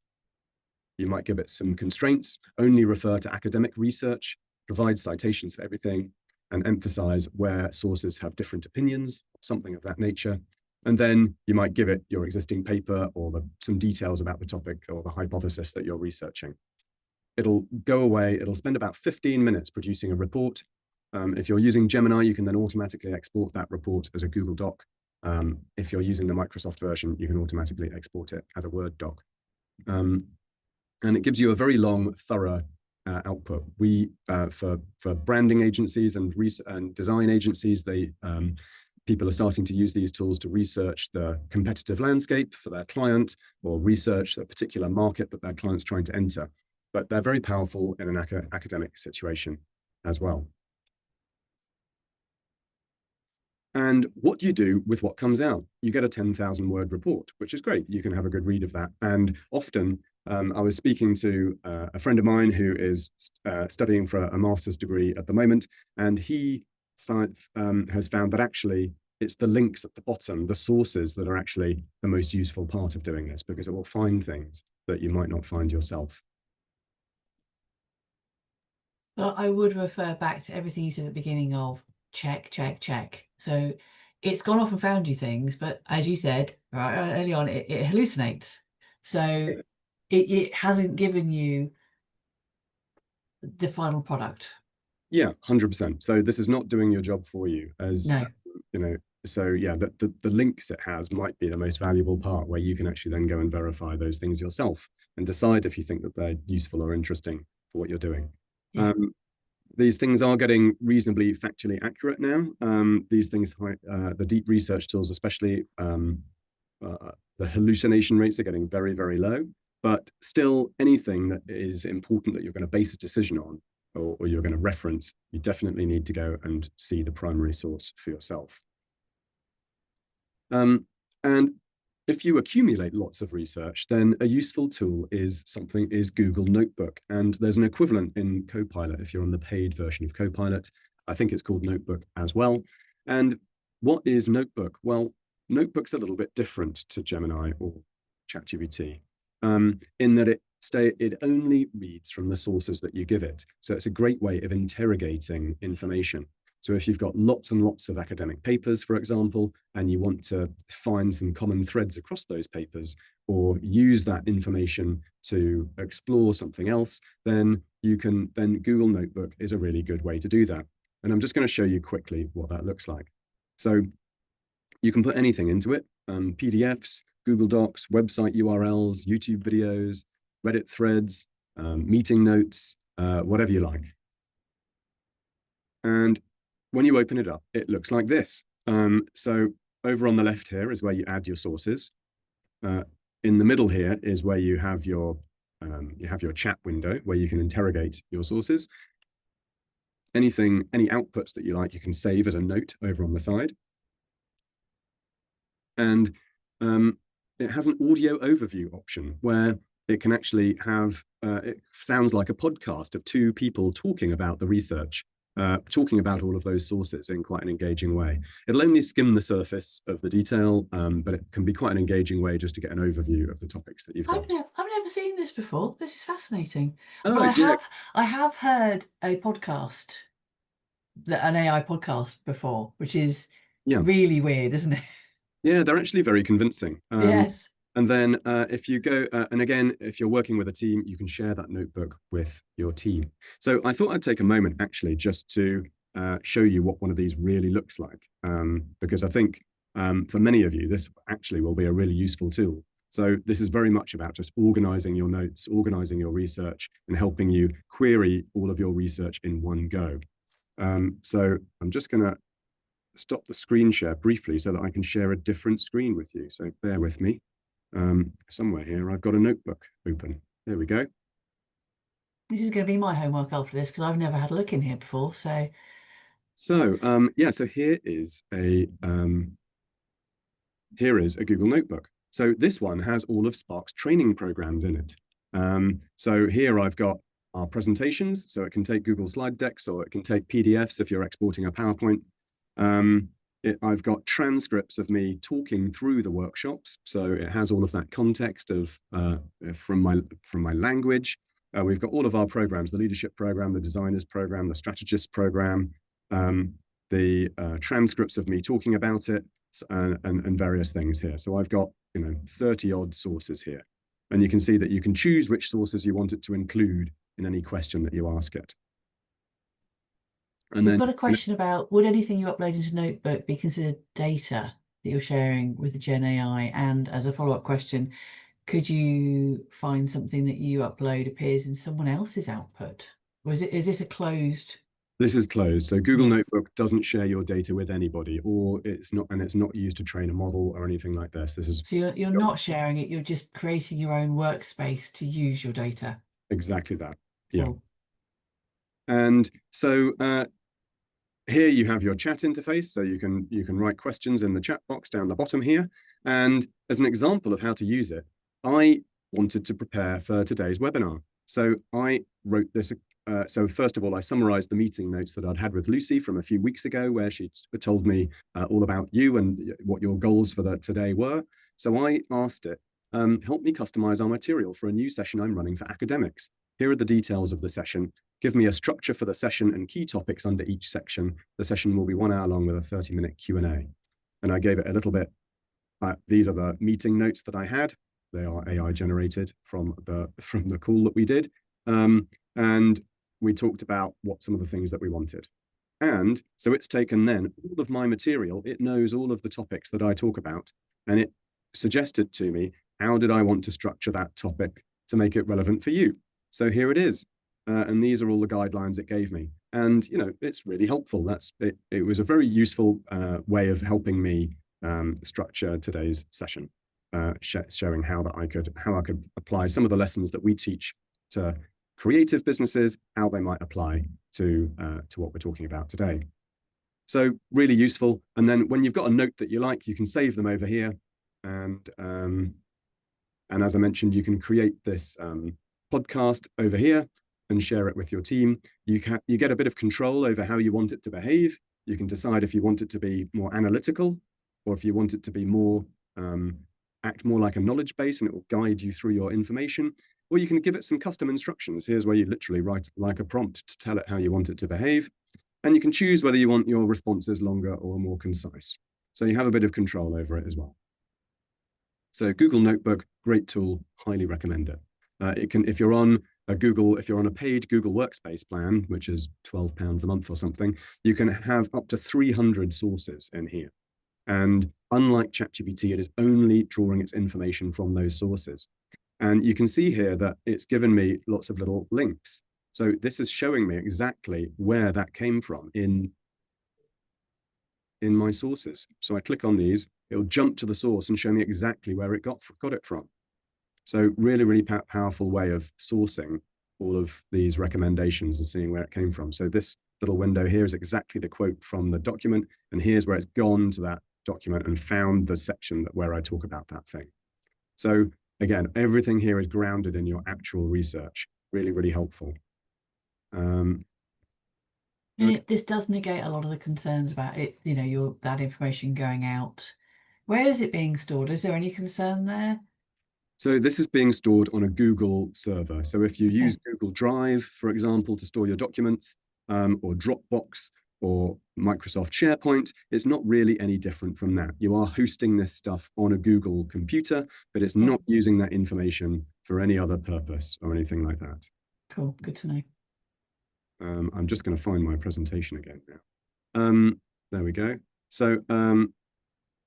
You might give it some constraints, only refer to academic research, provide citations for everything, and emphasize where sources have different opinions, something of that nature. And then you might give it your existing paper or some details about the topic or the hypothesis that you're researching. It'll go away, it'll spend about 15 minutes producing a report. If you're using Gemini, you can then automatically export that report as a Google Doc. If you're using the Microsoft version, you can automatically export it as a Word doc. And it gives you a very long, thorough output. For branding agencies and design agencies, people are starting to use these tools to research the competitive landscape for their client or research a particular market that their client's trying to enter. But they're very powerful in an academic situation as well. And what do you do with what comes out? You get a 10,000 word report, which is great. You can have a good read of that. And often, I was speaking to a friend of mine who is studying for a master's degree at the moment, and he has found that actually it's the links at the bottom, the sources, that are actually the most useful part of doing this, because it will find things that you might not find yourself. Well, I would refer back to everything you said at the beginning of check, check, check. So it's gone off and found you things, but as you said right early on, it hallucinates. So it hasn't given you the final product. Yeah, 100%. So this is not doing your job for you, as No. you know. So yeah, the links it has might be the most valuable part, where you can actually then go and verify those things yourself and decide if you think that they're useful or interesting for what you're doing. Yeah. These things are getting reasonably factually accurate now. These things, the deep research tools, especially, the hallucination rates are getting very, very low. But still, anything that is important that you're going to base a decision on, or you're going to reference, you definitely need to go and see the primary source for yourself. And if you accumulate lots of research, then a useful tool is Google Notebook. And there's an equivalent in Copilot. If you're on the paid version of Copilot, I think it's called Notebook as well. And what is Notebook? Well, Notebook's a little bit different to Gemini or ChatGPT, in that it only reads from the sources that you give it. So it's a great way of interrogating information. So if you've got lots and lots of academic papers, for example, and you want to find some common threads across those papers, or use that information to explore something else, then Google Notebook is a really good way to do that. And I'm just going to show you quickly what that looks like. So you can put anything into it, PDFs, Google Docs, website URLs, YouTube videos, Reddit threads, meeting notes, whatever you like. And when you open it up, it looks like this. So over on the left here is where you add your sources. In the middle here is where you have your chat window where you can interrogate your sources. Any outputs that you like, you can save as a note over on the side. And it has an audio overview option where it can actually have, it sounds like a podcast of two people talking about the research. Talking about all of those sources in quite an engaging way. It'll only skim the surface of the detail, but it can be quite an engaging way just to get an overview of the topics that you've got. I've never seen this before. This is fascinating. Oh, But yeah. I have heard a podcast, an AI podcast before, which is really weird, isn't it? Yeah, they're actually very convincing. Yes. And then if you go, and again, if you're working with a team, you can share that notebook with your team. So I thought I'd take a moment actually just to show you what one of these really looks like, because I think for many of you, this actually will be a really useful tool. So this is very much about just organizing your notes, organizing your research, and helping you query all of your research in one go. So I'm just going to stop the screen share briefly so that I can share a different screen with you. So bear with me. Somewhere here, I've got a notebook open. There we go. This is going to be my homework after this because I've never had a look in here before. So So so here is a Google Notebook. So this one has all of Spark's training programs in it. So here I've got our presentations, so it can take Google slide decks or it can take PDFs if you're exporting a PowerPoint. I've got transcripts of me talking through the workshops, so it has all of that context of from my language. We've got all of our programs: the leadership program, the designers program, the strategist program, the transcripts of me talking about it, and various things here. So I've got 30 odd sources here, and you can see that you can choose which sources you want it to include in any question that you ask it. And we've then got a question about, would anything you upload into Notebook be considered data that you're sharing with the Gen AI? And as a follow-up question, could you find something that you upload appears in someone else's output? Or is this a closed? this is closed. So Google Yeah. Notebook doesn't share your data with anybody, or it's not used to train a model or anything like this. This is So you're not sharing it, you're just creating your own workspace to use your data. exactly that. Yeah. Cool. And so here you have your chat interface, so you can write questions in the chat box down the bottom here. And as an example of how to use it, I wanted to prepare for today's webinar. So I wrote this. So first of all, I summarized the meeting notes that I'd had with Lucy from a few weeks ago, where she told me all about you and what your goals for today were. So I asked it, help me customize our material for a new session I'm running for academics. Here are the details of the session. Give me a structure for the session and key topics under each section. The session will be 1 hour long with a 30-minute Q&A. And I gave it a little bit. These are the meeting notes that I had. They are AI generated from the call that we did. And we talked about what some of the things that we wanted. And so it's taken then all of my material. It knows all of the topics that I talk about. And it suggested to me, how did I want to structure that topic to make it relevant for you? So here it is. And these are all the guidelines it gave me. And, it's really helpful. It was a very useful way of helping me structure today's session, showing how I could apply some of the lessons that we teach to creative businesses, how they might apply to what we're talking about today. So really useful. And then when you've got a note that you like, you can save them over here. And as I mentioned, you can create this podcast over here and share it with your team. You get a bit of control over how you want it to behave. You can decide if you want it to be more analytical, or if you want it to be more act more like a knowledge base, and it will guide you through your information. Or you can give it some custom instructions. Here's where you literally write like a prompt to tell it how you want it to behave. And you can choose whether you want your responses longer or more concise. So you have a bit of control over it as well. So Google Notebook, great tool, highly recommend it. If you're on a paid Google Workspace plan, which is £12 a month or something, you can have up to 300 sources in here. And unlike ChatGPT, it is only drawing its information from those sources. And you can see here that it's given me lots of little links. So this is showing me exactly where that came from in my sources. So I click on these, it'll jump to the source and show me exactly where it got it from. So really, really powerful way of sourcing all of these recommendations and seeing where it came from. So this little window here is exactly the quote from the document. And here's where it's gone to that document and found the section where I talk about that thing. So again, everything here is grounded in your actual research. Really, really helpful. This does negate a lot of the concerns about it, that information going out. Where is it being stored? Is there any concern there? So this is being stored on a Google server. So if you use Google Drive, for example, to store your documents, or Dropbox or Microsoft SharePoint, it's not really any different from that. You are hosting this stuff on a Google computer, but it's not using that information for any other purpose or anything like that. Cool, good to know. I'm just going to find my presentation again now. There we go. So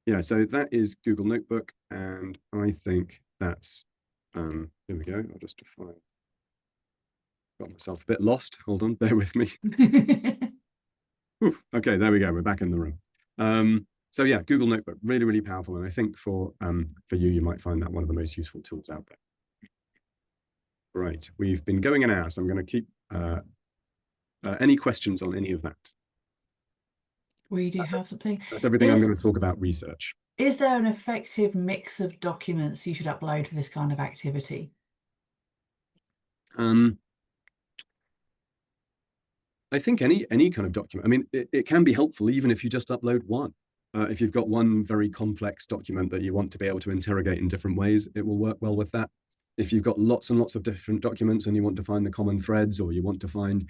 yeah, so that is Google Notebook, and I think that's here we go. I'll just define. Got myself a bit lost. Hold on, bear with me. Okay, there we go. We're back in the room. So yeah, Google Notebook, really, really powerful. And I think for you, you might find that one of the most useful tools out there. Right, we've been going an hour, so I'm going to keep any questions on any of that. We do have something. That's everything I'm going to talk about research. Is there an effective mix of documents you should upload for this kind of activity? I think any kind of document. I mean, it can be helpful even if you just upload one. If you've got one very complex document that you want to be able to interrogate in different ways, it will work well with that. If you've got lots and lots of different documents and you want to find the common threads, or you want to find,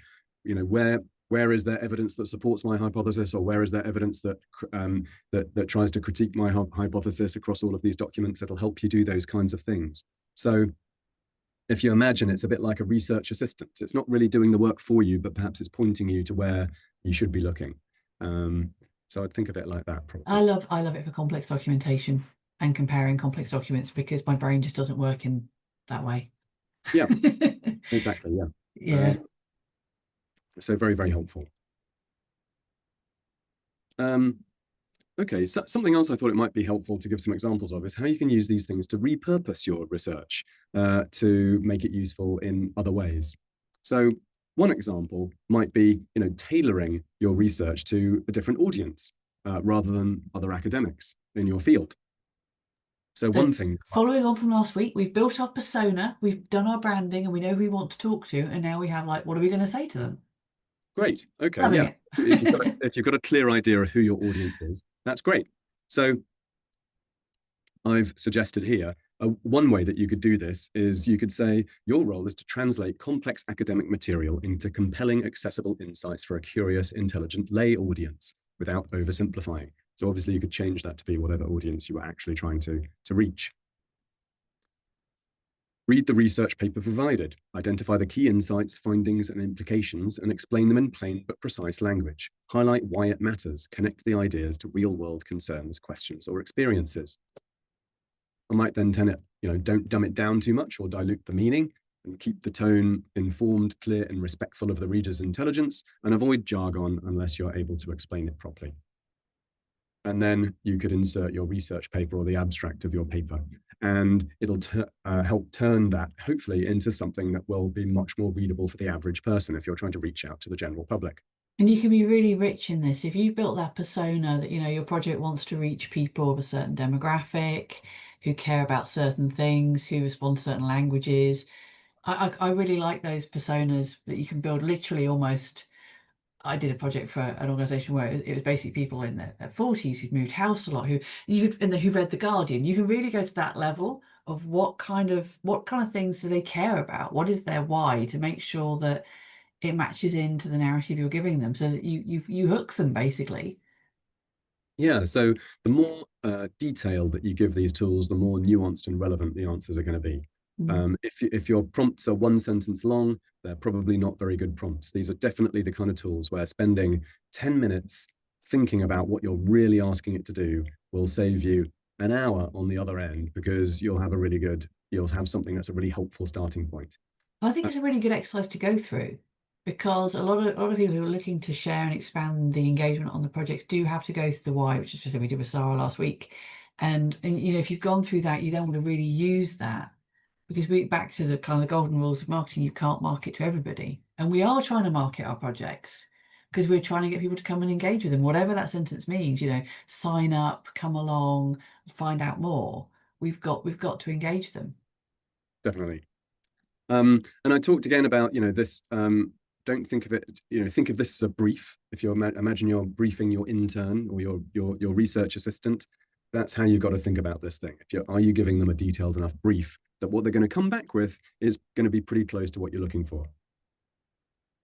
where is there evidence that supports my hypothesis, or where is there evidence that that tries to critique my hypothesis across all of these documents, it'll help you do those kinds of things. So if you imagine, it's a bit like a research assistant. It's not really doing the work for you, but perhaps it's pointing you to where you should be looking. So I'd think of it like that, probably. I love it for complex documentation and comparing complex documents, because my brain just doesn't work in that way. Yeah, exactly. Yeah. Yeah. So very, very helpful. Okay, so something else I thought it might be helpful to give some examples of is how you can use these things to repurpose your research to make it useful in other ways. So one example might be, tailoring your research to a different audience rather than other academics in your field. So one thing, following on from last week, we've built our persona, we've done our branding, and we know who we want to talk to, and now we have, like, what are we going to say to them? great. Okay, Loving yeah. it. If you've got a clear idea of who your audience is, that's great. So I've suggested here, one way that you could do this is you could say your role is to translate complex academic material into compelling, accessible insights for a curious, intelligent lay audience without oversimplifying. So obviously you could change that to be whatever audience you were actually trying to reach. Read the research paper provided, identify the key insights, findings, and implications, and explain them in plain but precise language. Highlight why it matters, connect the ideas to real-world concerns, questions, or experiences. I might then tell it, don't dumb it down too much or dilute the meaning, and keep the tone informed, clear, and respectful of the reader's intelligence, and avoid jargon unless you're able to explain it properly. And then you could insert your research paper or the abstract of your paper, and it'll help turn that, hopefully, into something that will be much more readable for the average person if you're trying to reach out to the general public. And you can be really rich in this. If you've built that persona that, your project wants to reach people of a certain demographic, who care about certain things, who respond to certain languages. I really like those personas that you can build literally almost. I did a project for an organization where it was basically people in their 40s who'd moved house a lot, who who read The Guardian. You can really go to that level of what kind of things do they care about? What is their why, to make sure that it matches into the narrative you're giving them, so that you hook them, basically. Yeah, so the more detail that you give these tools, the more nuanced and relevant the answers are going to be. If your prompts are one sentence long, they're probably not very good prompts. These are definitely the kind of tools where spending 10 minutes thinking about what you're really asking it to do will save you an hour on the other end, because you'll have something that's a really helpful starting point. I think it's a really good exercise to go through, because a lot of people who are looking to share and expand the engagement on the projects do have to go through the why, which is just what we did with Sarah last week. And if you've gone through that, you then want to really use that, because we back to the kind of the golden rules of marketing. You can't market to everybody, and we are trying to market our projects because we're trying to get people to come and engage with them, whatever that sentence means. Sign up, come along, find out more. We've got to engage them. Definitely. And I talked again about, this, don't think of it, think of this as a brief. If imagine you're briefing your intern or your research assistant, that's how you've got to think about this thing. Are you giving them a detailed enough brief that what they're going to come back with is going to be pretty close to what you're looking for?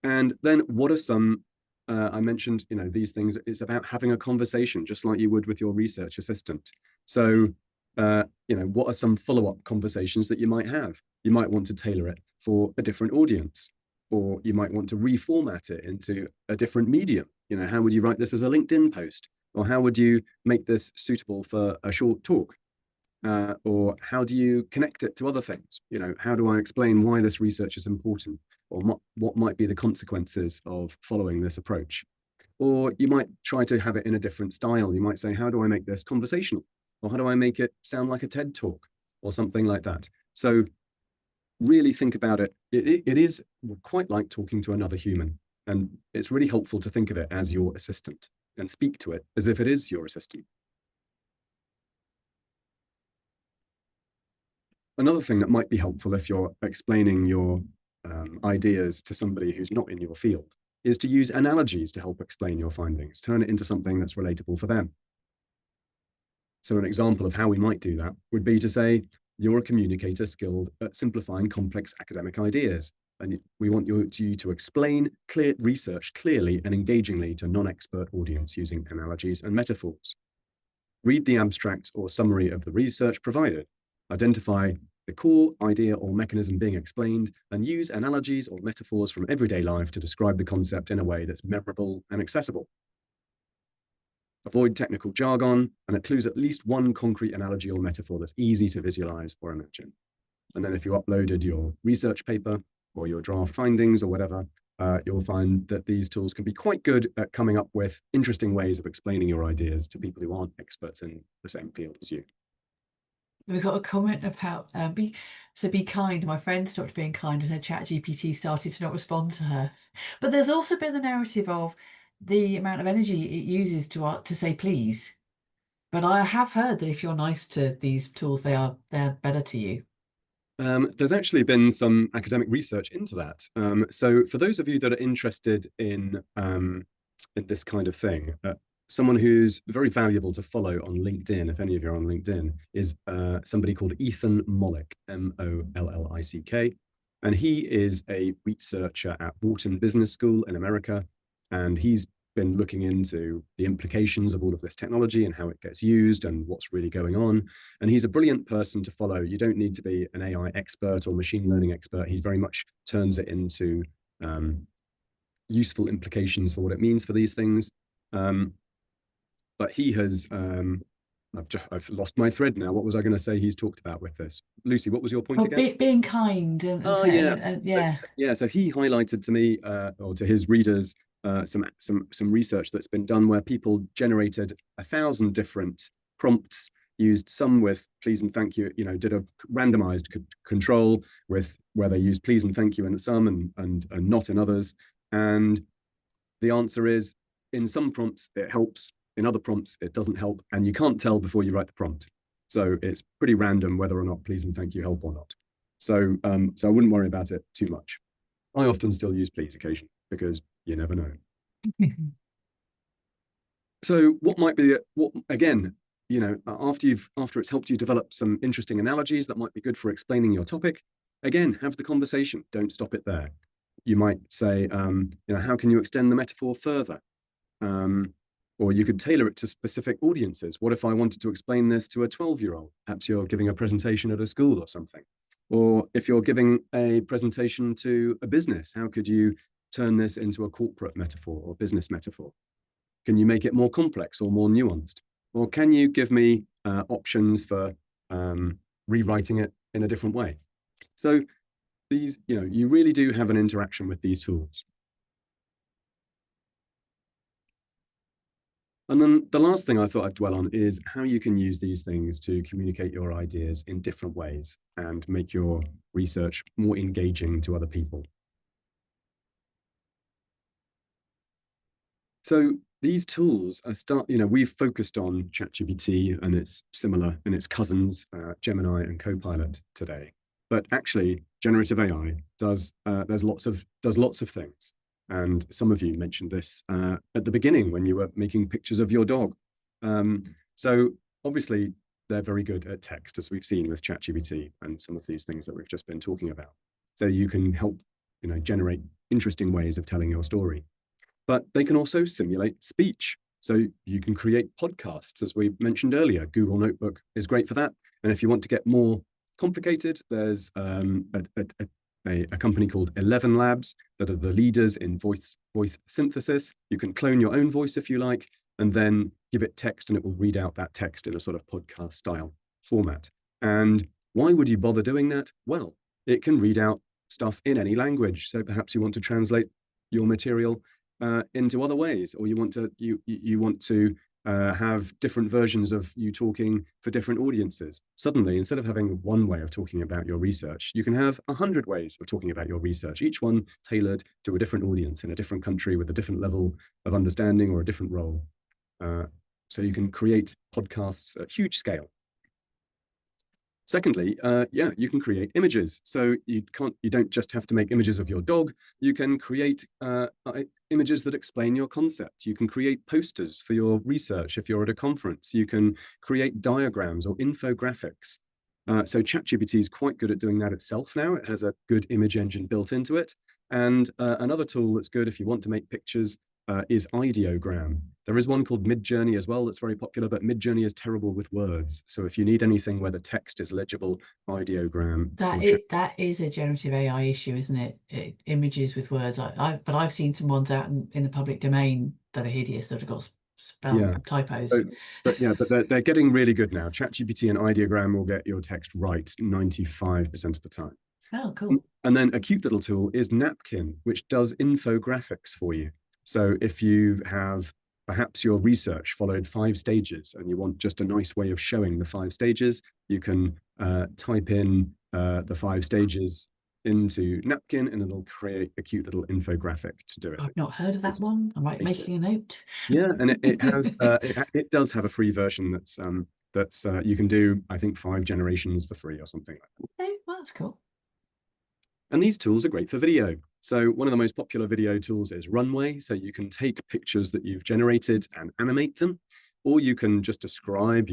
And then what are some, I mentioned, these things, it's about having a conversation, just like you would with your research assistant. So, what are some follow-up conversations that you might have? You might want to tailor it for a different audience, or you might want to reformat it into a different medium. How would you write this as a LinkedIn post? Or how would you make this suitable for a short talk? Or how do you connect it to other things? How do I explain why this research is important, or what might be the consequences of following this approach? Or you might try to have it in a different style. You might say, how do I make this conversational? Or how do I make it sound like a TED talk or something like that? So really think about it. It is quite like talking to another human. And it's really helpful to think of it as your assistant and speak to it as if it is your assistant. Another thing that might be helpful if you're explaining your ideas to somebody who's not in your field is to use analogies to help explain your findings, turn it into something that's relatable for them. So an example of how we might do that would be to say, you're a communicator skilled at simplifying complex academic ideas, and we want you to explain clear research clearly and engagingly to non-expert audience using analogies and metaphors. Read the abstract or summary of the research provided. Identify the core idea or mechanism being explained, and use analogies or metaphors from everyday life to describe the concept in a way that's memorable and accessible. Avoid technical jargon and include at least one concrete analogy or metaphor that's easy to visualize or imagine. And then if you uploaded your research paper or your draft findings or whatever, you'll find that these tools can be quite good at coming up with interesting ways of explaining your ideas to people who aren't experts in the same field as you. We got a comment about be kind. My friend stopped being kind and her chat GPT started to not respond to her. But there's also been the narrative of the amount of energy it uses to say please. But I have heard that if you're nice to these tools, they're better to you. There's actually been some academic research into that. So for those of you that are interested in this kind of thing, someone who's very valuable to follow on LinkedIn, if any of you are on LinkedIn, is somebody called Ethan Mollick, Mollick. And he is a researcher at Wharton Business School in America. And he's been looking into the implications of all of this technology and how it gets used and what's really going on. And he's a brilliant person to follow. You don't need to be an AI expert or machine learning expert. He very much turns it into useful implications for what it means for these things. But he has, I've lost my thread now. What was I going to say he's talked about with this? Lucy, what was your point again? Being kind and saying, yeah. So he highlighted to me or to his readers some research that's been done where people generated 1,000 different prompts, used some with please and thank you, did a randomized control with where they used please and thank you in some and not in others. And the answer is, in some prompts it helps, in other prompts it doesn't help, and you can't tell before you write the prompt. So it's pretty random whether or not please and thank you help or not. So I wouldn't worry about it too much. I often still use please occasionally because you never know. So what might be again, after it's helped you develop some interesting analogies that might be good for explaining your topic, again, have the conversation. Don't stop it there. You might say, how can you extend the metaphor further? Or you could tailor it to specific audiences. What if I wanted to explain this to a 12-year-old? Perhaps you're giving a presentation at a school or something. Or if you're giving a presentation to a business, how could you turn this into a corporate metaphor or business metaphor? Can you make it more complex or more nuanced? Or can you give me options for rewriting it in a different way? So these, you really do have an interaction with these tools. And then the last thing I thought I'd dwell on is how you can use these things to communicate your ideas in different ways and make your research more engaging to other people. So these tools are we've focused on ChatGPT and its similar and its cousins, Gemini and Copilot today. But actually, generative AI does lots of things. And some of you mentioned this at the beginning when you were making pictures of your dog. So obviously, they're very good at text, as we've seen with ChatGPT and some of these things that we've just been talking about. So you can help generate interesting ways of telling your story. But they can also simulate speech. So you can create podcasts, as we mentioned earlier. Google Notebook is great for that. And if you want to get more complicated, there's a company called 11 Labs that are the leaders in voice synthesis. You can clone your own voice if you like, and then give it text, and it will read out that text in a sort of podcast style format. And why would you bother doing that? Well, it can read out stuff in any language. So perhaps you want to translate your material into other ways, or you want to have different versions of you talking for different audiences. Suddenly, instead of having one way of talking about your research, you can have 100 ways of talking about your research, each one tailored to a different audience in a different country with a different level of understanding or a different role. So you can create podcasts at huge scale. Secondly, yeah, you can create images. So you don't just have to make images of your dog. You can create images that explain your concept. You can create posters for your research if you're at a conference. You can create diagrams or infographics. So ChatGPT is quite good at doing that itself now. It has a good image engine built into it. And another tool that's good if you want to make pictures is ideogram. There is one called Midjourney as well that's very popular, but Midjourney is terrible with words. So if you need anything where the text is legible, ideogram. That is a generative AI issue, isn't it? Images with words. But I've seen some ones out in the public domain that are hideous, that have got spell Yeah. typos. But they're getting really good now. ChatGPT and ideogram will get your text right 95% of the time. Oh, cool. And then a cute little tool is Napkin, which does infographics for you. So if you have perhaps your research followed 5 stages and you want just a nice way of showing the 5 stages, you can type in the 5 stages into Napkin and it'll create a cute little infographic to do it. I've not heard of that one. I might make a note. Yeah, and it has it does have a free version that's you can do, I think, 5 generations for free or something like that. Okay, well, that's cool. And these tools are great for video. So one of the most popular video tools is Runway. So you can take pictures that you've generated and animate them, or you can just describe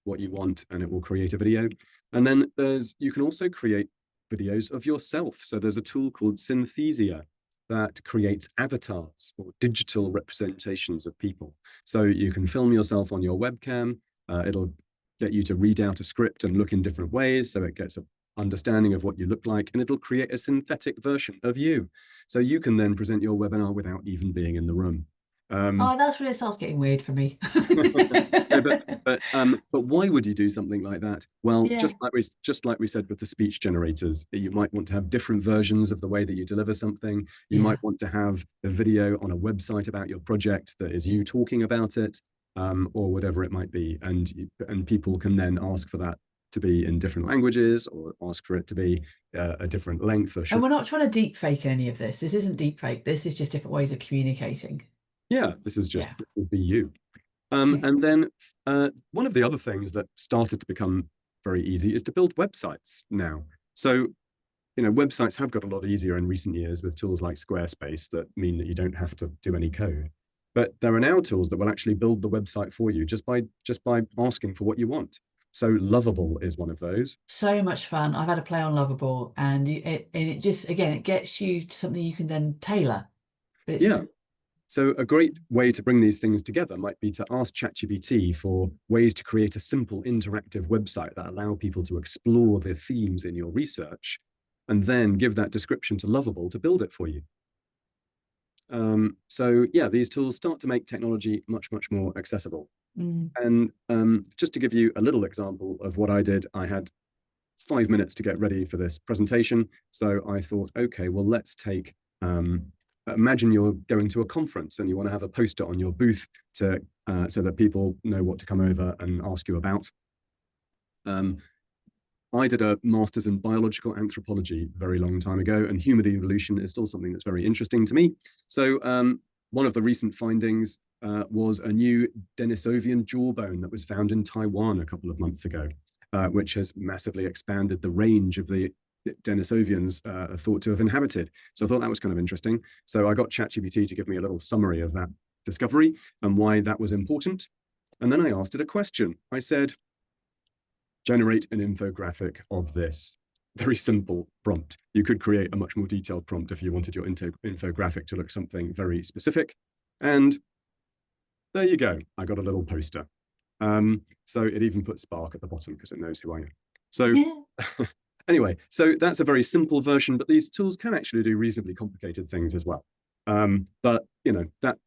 what you want and it will create a video. And then you can also create videos of yourself. So there's a tool called Synthesia that creates avatars or digital representations of people. So you can film yourself on your webcam. It'll get you to read out a script and look in different ways. So it gets a understanding of what you look like, and it'll create a synthetic version of you. So you can then present your webinar without even being in the room. Oh, that's where it starts getting weird for me. But why would you do something like that? Well, Yeah. just like we said with the speech generators, you might want to have different versions of the way that you deliver something. You might want to have a video on a website about your project that is you talking about it, or whatever it might be, and people can then ask for that to be in different languages or ask for it to be a different length. And we're not trying to deep fake any of this. This isn't deep fake. This is just different ways of communicating. Yeah, this is just this would be you. And then one of the other things that started to become very easy is to build websites now. So, websites have got a lot easier in recent years with tools like Squarespace that mean that you don't have to do any code. But there are now tools that will actually build the website for you just by asking for what you want. So Lovable is one of those. So much fun. I've had a play on Lovable, and it just, again, it gets you to something you can then tailor. But it's, yeah. So a great way to bring these things together might be to ask ChatGPT for ways to create a simple interactive website that allow people to explore the themes in your research, and then give that description to Lovable to build it for you. So yeah, these tools start to make technology much, much more accessible. And just to give you a little example of what I did, I had 5 minutes to get ready for this presentation. So I thought, okay, well, let's take, imagine you're going to a conference and you want to have a poster on your booth so that people know what to come over and ask you about. I did a master's in biological anthropology a very long time ago, and human evolution is still something that's very interesting to me. So one of the recent findings was a new Denisovian jawbone that was found in Taiwan a couple of months ago, which has massively expanded the range of the Denisovians thought to have inhabited. So I thought that was kind of interesting. So I got ChatGPT to give me a little summary of that discovery and why that was important. And then I asked it a question. I said, generate an infographic of this. Very simple prompt. You could create a much more detailed prompt if you wanted your infographic to look something very specific. And there you go. I got a little poster. So it even put Spark at the bottom because it knows who I am. So anyway, so that's a very simple version, but these tools can actually do reasonably complicated things as well. But that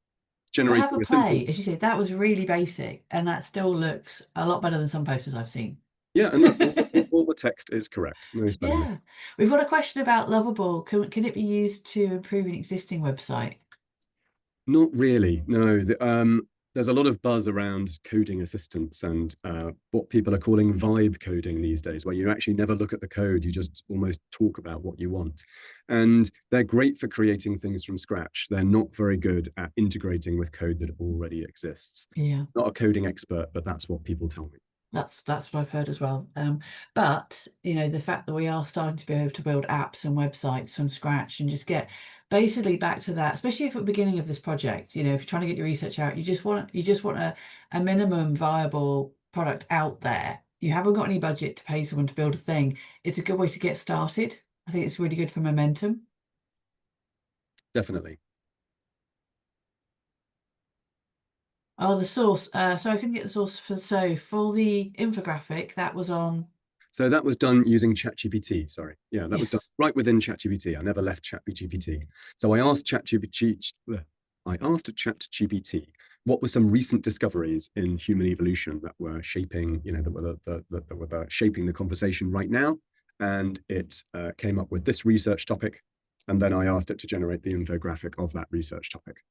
generating have a play, as you say, that was really basic, and that still looks a lot better than some posters I've seen. Yeah, and look, all the text is correct. No spelling. Yeah, we've got a question about Lovable. Can it be used to improve an existing website? Not really, no. There's a lot of buzz around coding assistants and what people are calling vibe coding these days, where you actually never look at the code, you just almost talk about what you want. And they're great for creating things from scratch. They're not very good at integrating with code that already exists. Yeah. Not a coding expert, but that's what people tell me. That's what I've heard as well. But you know, the fact that we are starting to be able to build apps and websites from scratch and just get basically back to that, especially if at the beginning of this project, you know, if you're trying to get your research out, you just want a minimum viable product out there. You haven't got any budget to pay someone to build a thing. It's a good way to get started. I think it's really good for momentum. Definitely. Oh, the source. So I couldn't get the source for the infographic that was on. So that was done using ChatGPT. Sorry. Yeah, that was done Yes. right within ChatGPT. I never left ChatGPT. So I asked ChatGPT what were some recent discoveries in human evolution that were shaping, that were shaping the conversation right now. And it came up with this research topic. And then I asked it to generate the infographic of that research topic.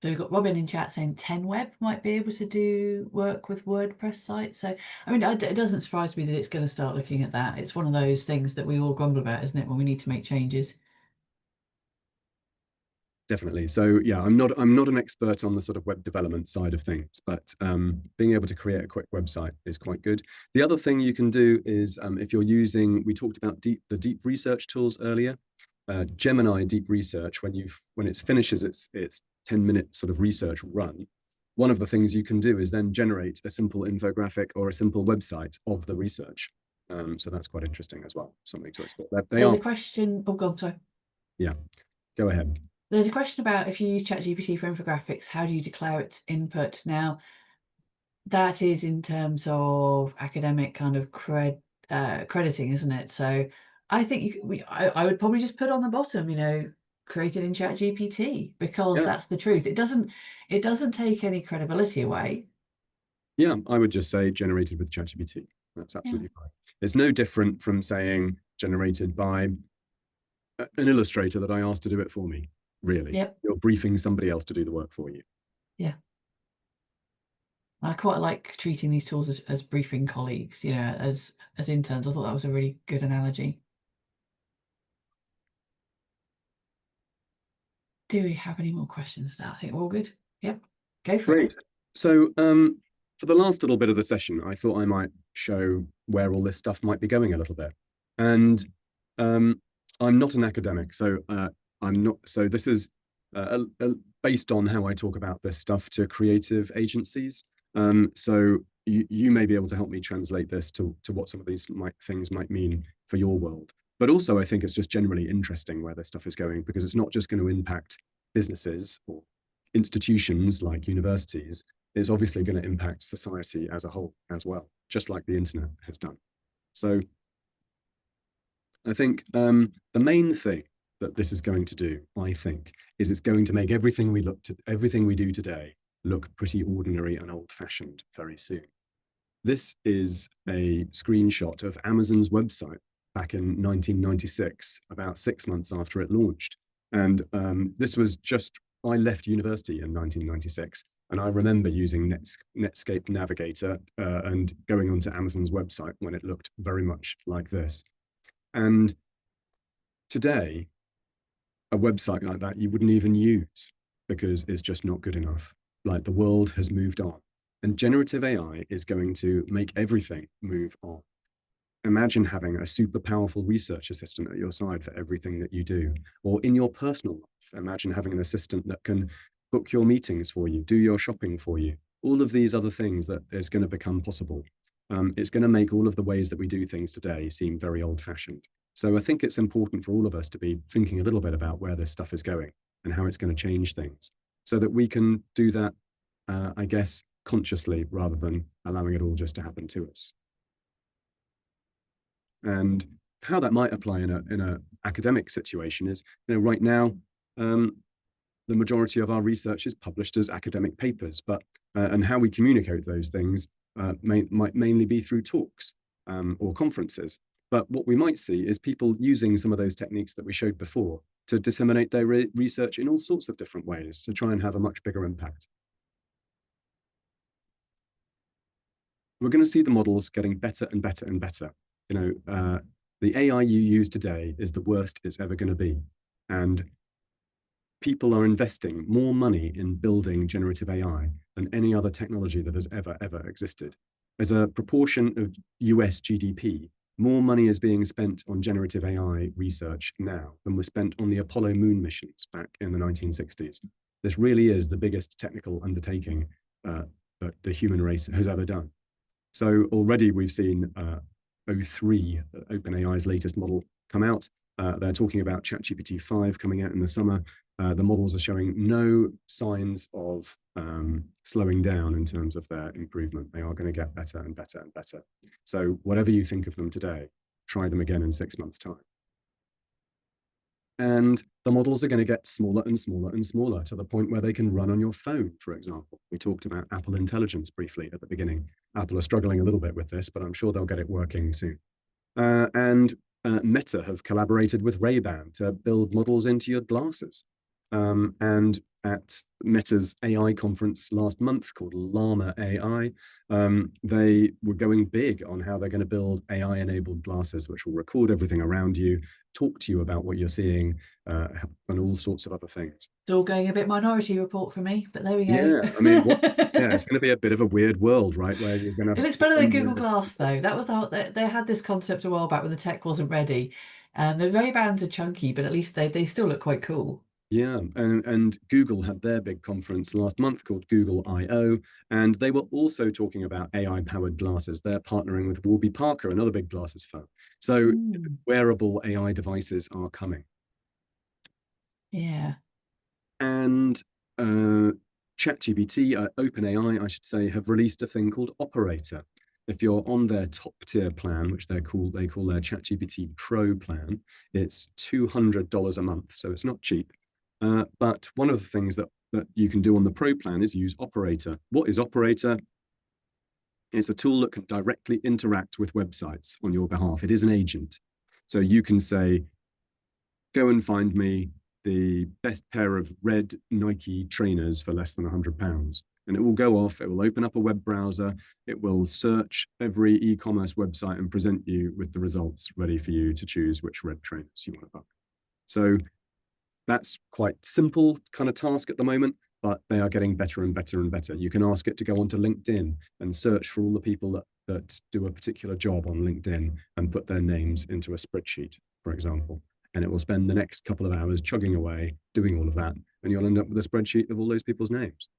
So we've got Robin in chat saying 10web might be able to do work with WordPress sites. So, I mean, it doesn't surprise me that it's going to start looking at that. It's one of those things that we all grumble about, isn't it, when we need to make changes? Definitely. So yeah, I'm not an expert on the sort of web development side of things, but being able to create a quick website is quite good. The other thing you can do is if you're using, we talked about the deep research tools earlier. Gemini Deep Research, when it finishes its 10-minute sort of research run, one of the things you can do is then generate a simple infographic or a simple website of the research. So that's quite interesting as well. Something to explore. There's a question. Oh, God, sorry. Yeah. Go ahead. There's a question about if you use ChatGPT for infographics, how do you declare its input? Now, that is in terms of academic kind of crediting, isn't it? So I think I would probably just put on the bottom, you know, created in ChatGPT because Yeah. that's the truth. It doesn't take any credibility away. Yeah, I would just say generated with ChatGPT. That's Yeah. absolutely fine. It's no different from saying generated by an illustrator that I asked to do it for me, really. Yep. You're briefing somebody else to do the work for you. Yeah. I quite like treating these tools as briefing colleagues, you know, as interns. I thought that was a really good analogy. Do we have any more questions now? I think we're all good. Yep. Go for it. Great. So for the last little bit of the session, I thought I might show where all this stuff might be going a little bit. And I'm not an academic, so I'm not. So this is based on how I talk about this stuff to creative agencies. So you may be able to help me translate this to what some of these things might mean for your world. But also, I think it's just generally interesting where this stuff is going because it's not just going to impact businesses or institutions like universities. Is obviously going to impact society as a whole as well, just like the internet has done. So I think the main thing that this is going to do, I think, is it's going to make everything we do today look pretty ordinary and old-fashioned very soon. This is a screenshot of Amazon's website back in 1996, about 6 months after it launched. And this was just, I left university in 1996, and I remember using Netscape Navigator and going onto Amazon's website when it looked very much like this. And today, a website like that you wouldn't even use because it's just not good enough. Like the world has moved on, and generative AI is going to make everything move on. Imagine having a super powerful research assistant at your side for everything that you do, or in your personal life. Imagine having an assistant that can book your meetings for you, do your shopping for you, all of these other things that is going to become possible. It's going to make all of the ways that we do things today seem very old-fashioned. So I think it's important for all of us to be thinking a little bit about where this stuff is going and how it's going to change things so that we can do that, I guess, consciously rather than allowing it all just to happen to us. And how that might apply in a academic situation is, right now, the majority of our research is published as academic papers, but and how we communicate those things might mainly be through talks or conferences. But what we might see is people using some of those techniques that we showed before to disseminate their research in all sorts of different ways to try and have a much bigger impact. We're going to see the models getting better and better and better. The AI you use today is the worst it's ever going to be. And people are investing more money in building generative AI than any other technology that has ever existed. As a proportion of US GDP, more money is being spent on generative AI research now than was spent on the Apollo moon missions back in the 1960s. This really is the biggest technical undertaking that the human race has ever done. So already we've seen O3, OpenAI's latest model, come out. They're talking about ChatGPT 5 coming out in the summer. The models are showing no signs of slowing down in terms of their improvement. They are going to get better and better and better. So whatever you think of them today, try them again in 6 months' time. And the models are going to get smaller and smaller and smaller to the point where they can run on your phone, for example. We talked about Apple Intelligence briefly at the beginning. Apple are struggling a little bit with this, but I'm sure they'll get it working soon. Meta have collaborated with Ray-Ban to build models into your glasses. And at Meta's AI conference last month called Llama AI, they were going big on how they're going to build AI-enabled glasses, which will record everything around you, talk to you about what you're seeing, and all sorts of other things. It's all going a bit Minority Report for me, but there we go. Yeah, I mean, yeah, it's going to be a bit of a weird world, right? Where you're going to. It looks better than Google Glass, though. That was they had this concept a while back when the tech wasn't ready. The Ray-Bans are chunky, but at least they still look quite cool. Yeah, and Google had their big conference last month called Google I/O, and they were also talking about AI-powered glasses. They're partnering with Warby Parker, another big glasses firm. So wearable AI devices are coming. Yeah. And ChatGPT, OpenAI, I should say, have released a thing called Operator. If you're on their top tier plan, which they call their ChatGPT Pro plan, it's $200 a month, so it's not cheap. But one of the things that you can do on the Pro plan is use Operator. What is Operator? It's a tool that can directly interact with websites on your behalf. It is an agent. So you can say, go and find me the best pair of red Nike trainers for less than £100. And it will go off, it will open up a web browser, it will search every e-commerce website and present you with the results ready for you to choose which red trainers you want to buy. So that's quite simple kind of task at the moment, but they are getting better and better and better. You can ask it to go onto LinkedIn and search for all the people that do a particular job on LinkedIn and put their names into a spreadsheet, for example. And it will spend the next couple of hours chugging away, doing all of that, and you'll end up with a spreadsheet of all those people's names.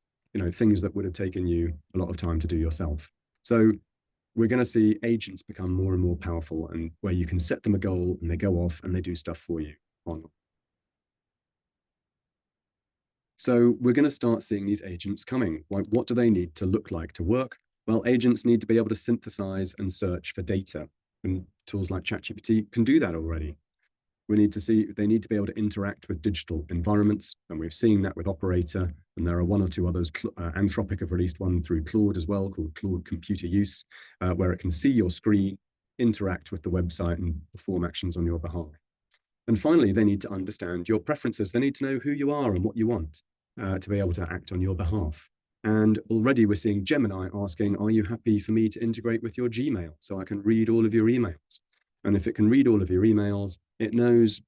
Things that would have taken you a lot of time to do yourself. So we're going to see agents become more and more powerful, and where you can set them a goal and they go off and they do stuff for you online. So we're going to start seeing these agents coming. Like, what do they need to look like to work? Well, agents need to be able to synthesize and search for data, and tools like ChatGPT can do that already. They need to be able to interact with digital environments, and we've seen that with Operator, and there are one or two others. Anthropic have released one through Claude as well, called Claude Computer Use, where it can see your screen, interact with the website, and perform actions on your behalf. And finally, they need to understand your preferences. They need to know who you are and what you want to be able to act on your behalf. And already we're seeing Gemini asking, are you happy for me to integrate with your Gmail so I can read all of your emails? And if it can read all of your emails, it knows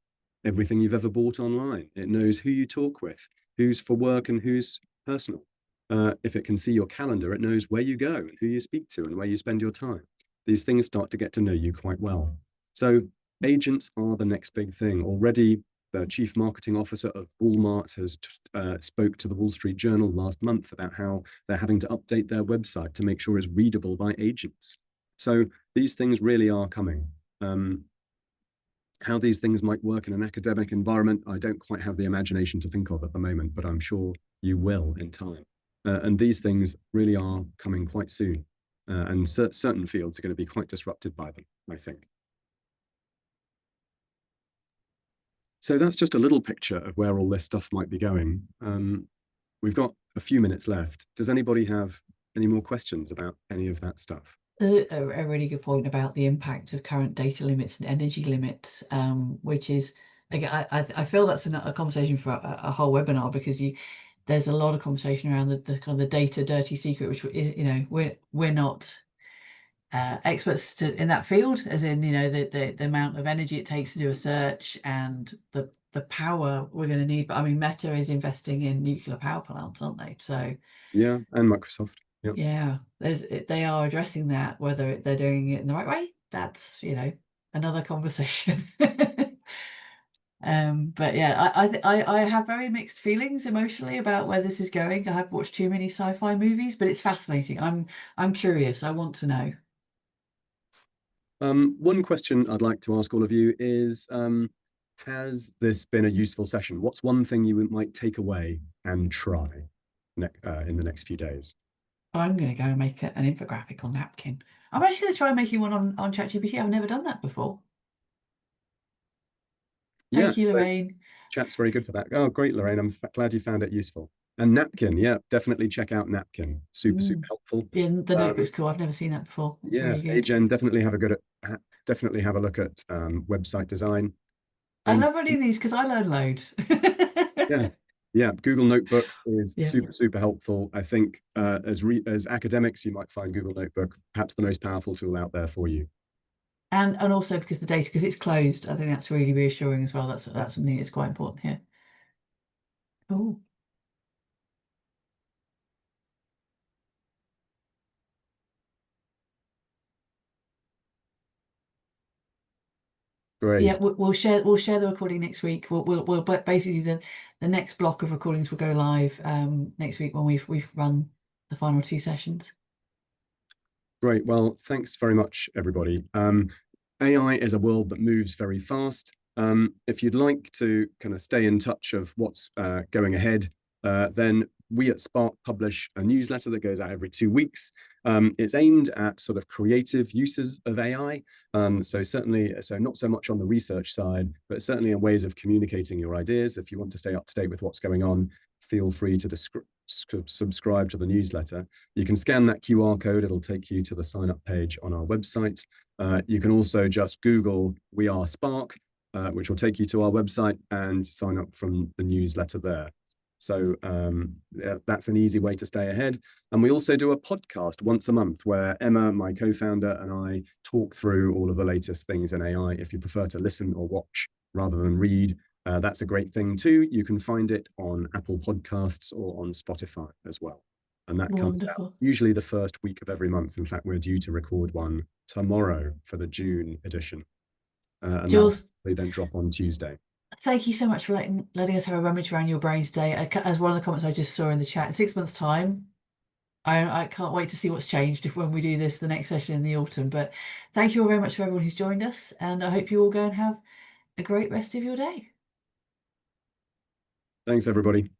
everything you've ever bought online. It knows who you talk with, who's for work and who's personal. If it can see your calendar, it knows where you go and who you speak to and where you spend your time. These things start to get to know you quite well. So agents are the next big thing. Already, the chief marketing officer of Walmart has spoke to the Wall Street Journal last month about how they're having to update their website to make sure it's readable by agents. So these things really are coming. How these things might work in an academic environment, I don't quite have the imagination to think of at the moment, but I'm sure you will in time. And these things really are coming quite soon. And certain fields are going to be quite disrupted by them, I think. So that's just a little picture of where all this stuff might be going. We've got a few minutes left. Does anybody have any more questions about any of that stuff? There's a really good point about the impact of current data limits and energy limits, which is again, I feel that's a conversation for a whole webinar, because there's a lot of conversation around the kind of the data dirty secret, which is, we're not experts in that field, as in, the amount of energy it takes to do a search and the power we're going to need. But I mean, Meta is investing in nuclear power plants, aren't they? So Yeah, and Microsoft. Yeah. yeah, they are addressing that. Whether they're doing it in the right way, that's, another conversation. But yeah, I have very mixed feelings emotionally about where this is going. I have watched too many sci-fi movies, but it's fascinating. I'm curious. I want to know. One question I'd like to ask all of you is, has this been a useful session? What's one thing you might take away and try in the next few days? I'm going to go and make an infographic on napkin. I'm actually going to try making one on ChatGPT. I've never done that before. Yeah, Thank you, so Lorraine. chat's very good for that. Oh, great, Lorraine. I'm glad you found it useful. And Napkin, yeah, definitely check out Napkin. Super Mm. helpful. Yeah, the Um, notebook's cool. I've never seen that before. It's yeah, really good. Agen, definitely have a look at website design. I And love running these because I learn loads. yeah, yeah, Google Notebook is Yeah. super helpful. I think as academics, you might find Google Notebook perhaps the most powerful tool out there for you. And also because the data, because it's closed, I think that's really reassuring as well. That's something that's quite important here. Oh. Yeah, Great. we'll share the recording next week. But basically the next block of recordings will go live next week when we've run the final two sessions. Great. Well, thanks very much, everybody. AI is a world that moves very fast. If you'd like to kind of stay in touch of what's going ahead, then we at Spark publish a newsletter that goes out every 2 weeks. It's aimed at sort of creative uses of AI. So not so much on the research side, but certainly in ways of communicating your ideas. If you want to stay up to date with what's going on, feel free to subscribe to the newsletter. You can scan that QR code. It'll take you to the sign up page on our website. You can also just Google "We Are Spark," which will take you to our website and sign up from the newsletter there. So yeah, that's an easy way to stay ahead. And we also do a podcast once a month where Emma, my co-founder, and I talk through all of the latest things in AI. If you prefer to listen or watch rather than read, that's a great thing too. You can find it on Apple Podcasts or on Spotify as well. And that comes out Wonderful. usually the first week of every month. In fact, we're due to record one tomorrow for the June edition. And that will Jules, then drop on Tuesday. thank you so much for letting us have a rummage around your brains today. As one of the comments I just saw in the chat, in 6 months' time, I can't wait to see what's changed if when we do this the next session in the autumn. But thank you all very much for everyone who's joined us, and I hope you all go and have a great rest of your day. Thanks, everybody.